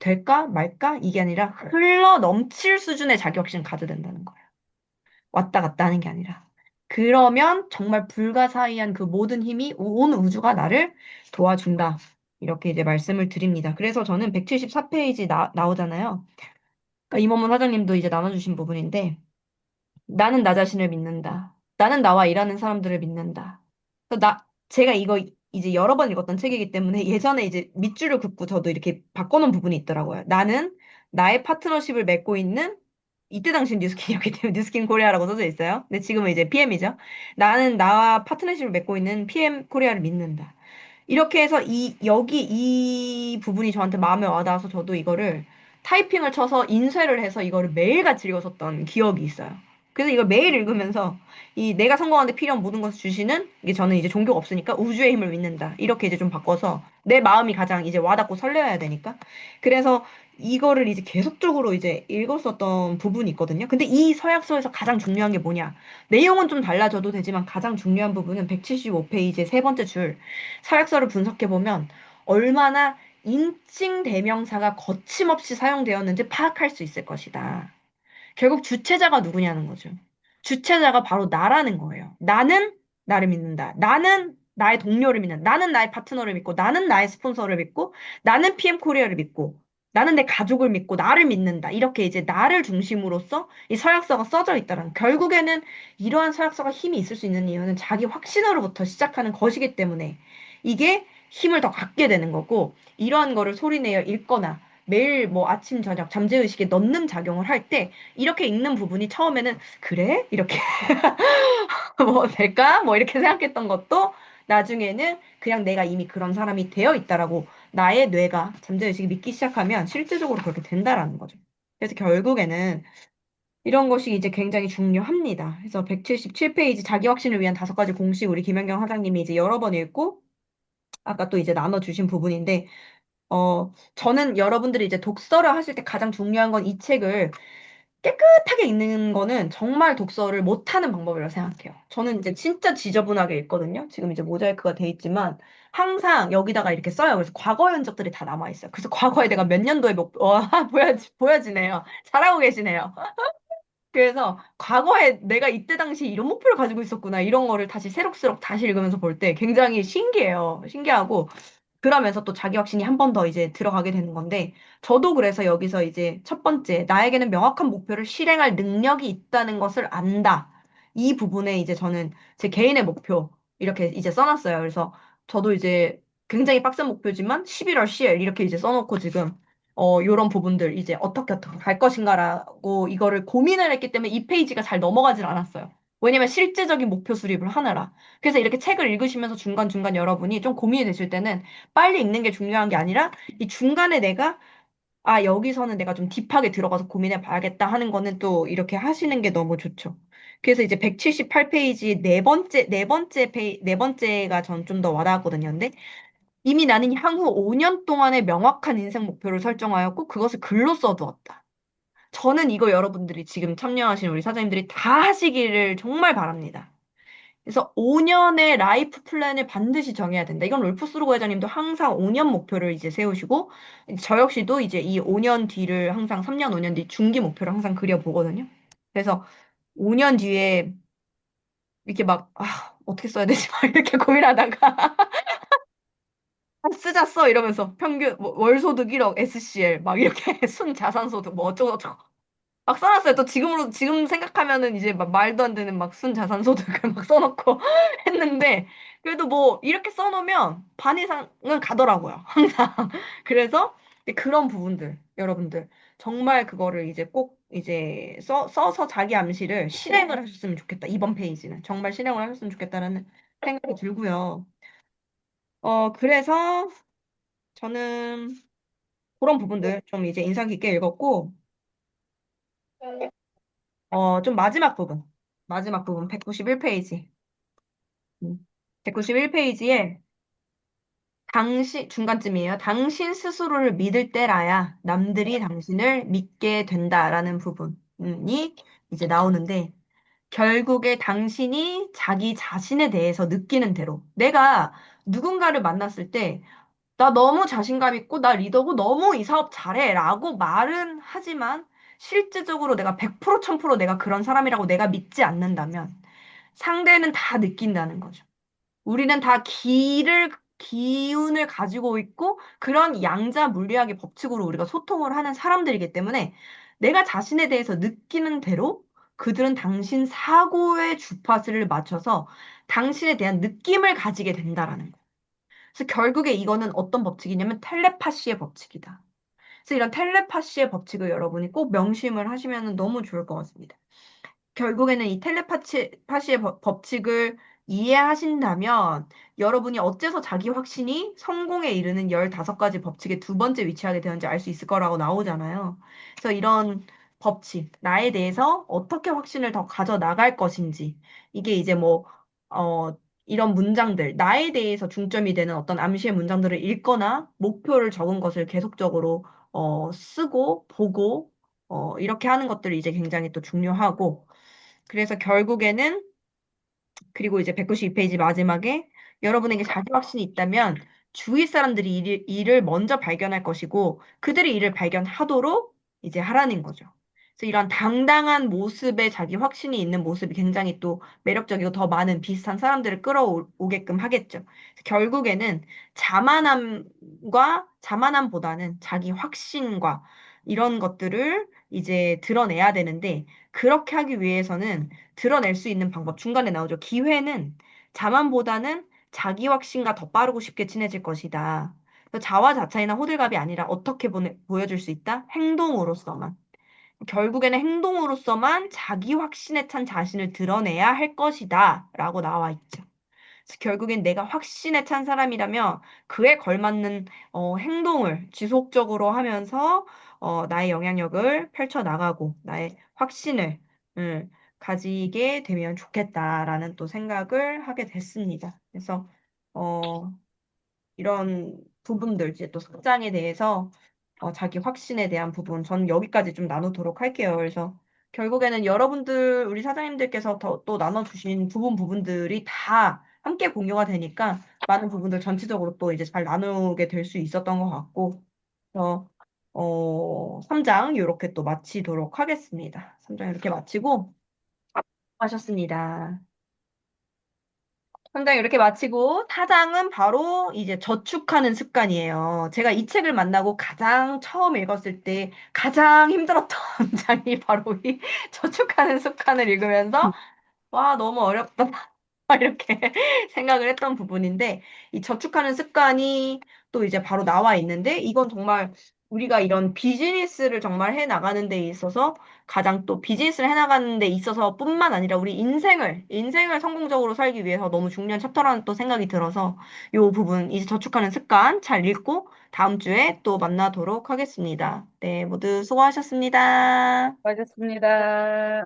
될까 말까 이게 아니라 흘러 넘칠 수준의 자기 확신을 가져야 된다는 거예요. 왔다 갔다 하는 게 아니라. 그러면 정말 불가사의한 그 모든 힘이 온 우주가 나를 도와준다. 이렇게 이제 말씀을 드립니다. 그래서 저는 174페이지 나오잖아요. 그러니까 임원문 사장님도 이제 나눠주신 부분인데 나는 나 자신을 믿는다. 나는 나와 일하는 사람들을 믿는다. 그래서 제가 이거 이제 여러 번 읽었던 책이기 때문에 예전에 이제 밑줄을 긋고 저도 이렇게 바꿔놓은 부분이 있더라고요. 나는 나의 파트너십을 맺고 있는 이때 당시 뉴스킨이었기 때문에 뉴스킨 코리아라고 써져 있어요. 근데 지금은 이제 PM이죠. 나는 나와 파트너십을 맺고 있는 PM 코리아를 믿는다. 이렇게 해서 여기 이 부분이 저한테 마음에 와닿아서 저도 이거를 타이핑을 쳐서 인쇄를 해서 이거를 매일같이 읽었었던 기억이 있어요. 그래서 이걸 매일 읽으면서 이 내가 성공하는데 필요한 모든 것을 주시는 이게 저는 이제 종교가 없으니까 우주의 힘을 믿는다. 이렇게 이제 좀 바꿔서 내 마음이 가장 이제 와닿고 설레어야 되니까. 그래서 이거를 이제 계속적으로 이제 읽었었던 부분이 있거든요. 근데 이 서약서에서 가장 중요한 게 뭐냐? 내용은 좀 달라져도 되지만 가장 중요한 부분은 175페이지의 세 번째 줄. 서약서를 분석해 보면 얼마나 인칭 대명사가 거침없이 사용되었는지 파악할 수 있을 것이다. 결국 주체자가 누구냐는 거죠. 주체자가 바로 나라는 거예요. 나는 나를 믿는다. 나는 나의 동료를 믿는다. 나는 나의 파트너를 믿고, 나는 나의 스폰서를 믿고, 나는 PM 코리아를 믿고, 나는 내 가족을 믿고, 나를 믿는다. 이렇게 이제 나를 중심으로써 이 서약서가 써져 있다는. 결국에는 이러한 서약서가 힘이 있을 수 있는 이유는 자기 확신으로부터 시작하는 것이기 때문에 이게 힘을 더 갖게 되는 거고, 이러한 거를 소리내어 읽거나, 매일 뭐 아침, 저녁 잠재의식에 넣는 작용을 할 때, 이렇게 읽는 부분이 처음에는, 그래? 이렇게, 뭐, 될까? 뭐, 이렇게 생각했던 것도, 나중에는 그냥 내가 이미 그런 사람이 되어 있다라고, 나의 뇌가 잠재의식이 믿기 시작하면, 실제적으로 그렇게 된다라는 거죠. 그래서 결국에는, 이런 것이 이제 굉장히 중요합니다. 그래서 177페이지 자기 확신을 위한 5가지 공식 우리 김연경 사장님이 이제 여러 번 읽고, 아까 또 이제 나눠주신 부분인데, 저는 여러분들이 이제 독서를 하실 때 가장 중요한 건 이 책을 깨끗하게 읽는 거는 정말 독서를 못하는 방법이라고 생각해요. 저는 이제 진짜 지저분하게 읽거든요. 지금 이제 모자이크가 돼 있지만 항상 여기다가 이렇게 써요. 그래서 과거 현적들이 다 남아 있어요. 그래서 과거에 내가 몇 년도에 보여지네요. 잘하고 계시네요. 그래서 과거에 내가 이때 당시 이런 목표를 가지고 있었구나. 이런 거를 다시 새록새록 다시 읽으면서 볼 때 굉장히 신기해요. 신기하고 그러면서 또 자기 확신이 한 번 더 이제 들어가게 되는 건데, 저도 그래서 여기서 이제 첫 번째, 나에게는 명확한 목표를 실행할 능력이 있다는 것을 안다. 이 부분에 이제 저는 제 개인의 목표, 이렇게 이제 써놨어요. 그래서 저도 이제 굉장히 빡센 목표지만 11월 CL 이렇게 이제 써놓고 지금, 요런 부분들 이제 어떻게 갈 것인가라고 이거를 고민을 했기 때문에 이 페이지가 잘 넘어가질 않았어요. 왜냐면 실제적인 목표 수립을 하느라. 그래서 이렇게 책을 읽으시면서 중간중간 여러분이 좀 고민이 되실 때는 빨리 읽는 게 중요한 게 아니라 이 중간에 내가 아, 여기서는 내가 좀 딥하게 들어가서 고민해 봐야겠다 하는 거는 또 이렇게 하시는 게 너무 좋죠. 그래서 이제 178페이지 네 번째가 전 좀 더 와닿았거든요. 근데 이미 나는 향후 5년 동안의 명확한 인생 목표를 설정하였고 그것을 글로 써두었다. 저는 이거 여러분들이 지금 참여하신 우리 사장님들이 다 하시기를 정말 바랍니다. 그래서 5년의 라이프 플랜을 반드시 정해야 된다. 이건 롤프스루고 회장님도 항상 5년 목표를 이제 세우시고, 저 역시도 이제 이 5년 뒤를 항상 3년, 5년 뒤 중기 목표를 항상 그려보거든요. 그래서 5년 뒤에 이렇게 막, 아, 어떻게 써야 되지? 막 이렇게 고민하다가, 아, 쓰자 써! 이러면서 평균, 뭐, 월소득 1억, SCL, 막 이렇게 순자산소득, 뭐 어쩌고저쩌고. 막 써놨어요. 또 지금 생각하면은 이제 막 말도 안 되는 막 순자산소득을 막 써놓고 했는데, 그래도 뭐, 이렇게 써놓으면 반 이상은 가더라고요. 항상. 그래서 그런 부분들, 여러분들. 정말 그거를 이제 꼭 이제 써서 자기 암시를 실행을 하셨으면 좋겠다. 이번 페이지는. 정말 실행을 하셨으면 좋겠다라는 생각이 들고요. 그래서 저는 그런 부분들 좀 이제 인상 깊게 읽었고, 좀 마지막 부분 191페이지. 191페이지에 중간쯤이에요. 당신 스스로를 믿을 때라야 남들이 당신을 믿게 된다라는 부분이 이제 나오는데, 결국에 당신이 자기 자신에 대해서 느끼는 대로, 내가 누군가를 만났을 때, 나 너무 자신감 있고, 나 리더고, 너무 이 사업 잘해. 라고 말은 하지만, 실제적으로 내가 100% 1000% 내가 그런 사람이라고 내가 믿지 않는다면, 상대는 다 느낀다는 거죠. 우리는 다 기운을 가지고 있고, 그런 양자 물리학의 법칙으로 우리가 소통을 하는 사람들이기 때문에, 내가 자신에 대해서 느끼는 대로, 그들은 당신 사고의 주파수를 맞춰서 당신에 대한 느낌을 가지게 된다라는 거예요. 그래서 결국에 이거는 어떤 법칙이냐면 텔레파시의 법칙이다. 그래서 이런 텔레파시의 법칙을 여러분이 꼭 명심을 하시면 너무 좋을 것 같습니다. 결국에는 이 텔레파시의 법칙을 이해하신다면 여러분이 어째서 자기 확신이 성공에 이르는 15가지 법칙의 두 번째 위치하게 되는지 알 수 있을 거라고 나오잖아요. 그래서 이런 법칙, 나에 대해서 어떻게 확신을 더 가져 나갈 것인지, 이게 이제 뭐, 어, 이런 문장들, 나에 대해서 중점이 되는 어떤 암시의 문장들을 읽거나 목표를 적은 것을 계속적으로 쓰고, 보고, 이렇게 하는 것들이 이제 굉장히 또 중요하고, 그래서 결국에는 그리고 이제 192페이지 마지막에 여러분에게 자기 확신이 있다면 주위 사람들이 이를 먼저 발견할 것이고 그들이 이를 발견하도록 이제 하라는 거죠. 그래서 이런 당당한 모습에 자기 확신이 있는 모습이 굉장히 또 매력적이고 더 많은 비슷한 사람들을 끌어오게끔 하겠죠. 그래서 결국에는 자만함보다는 자기 확신과 이런 것들을 이제 드러내야 되는데 그렇게 하기 위해서는 드러낼 수 있는 방법 중간에 나오죠. 기회는 자만보다는 자기 확신과 더 빠르고 쉽게 친해질 것이다. 그래서 자화자찬이나 호들갑이 아니라 어떻게 보여줄 수 있다? 행동으로서만. 결국에는 행동으로서만 자기 확신에 찬 자신을 드러내야 할 것이다. 라고 나와 있죠. 그래서 결국엔 내가 확신에 찬 사람이라면 그에 걸맞는 행동을 지속적으로 하면서 나의 영향력을 펼쳐 나가고 나의 확신을 가지게 되면 좋겠다라는 또 생각을 하게 됐습니다. 그래서 어, 이런 부분들 이제 또 성장에 대해서 자기 확신에 대한 부분 저는 여기까지 좀 나누도록 할게요. 그래서 결국에는 여러분들 우리 사장님들께서 더 또 나눠주신 부분들이 다 함께 공유가 되니까 많은 부분들 전체적으로 또 이제 잘 나누게 될 수 있었던 것 같고 그래서 3장 이렇게 또 마치도록 하겠습니다. 3장 이렇게 마치고 하셨습니다. 3장 이렇게 마치고 4장은 바로 이제 저축하는 습관이에요. 제가 이 책을 만나고 가장 처음 읽었을 때 가장 힘들었던 장이 바로 이 저축하는 습관을 읽으면서 와, 너무 어렵다. 이렇게 생각을 했던 부분인데 이 저축하는 습관이 또 이제 바로 나와 있는데 이건 정말 우리가 이런 비즈니스를 정말 해 나가는 데 있어서 가장 또 비즈니스를 해 나가는 데 있어서 뿐만 아니라 우리 인생을 성공적으로 살기 위해서 너무 중요한 챕터라는 또 생각이 들어서 이 부분 이제 저축하는 습관 잘 읽고 다음 주에 또 만나도록 하겠습니다. 네, 모두 수고하셨습니다. 수고하셨습니다.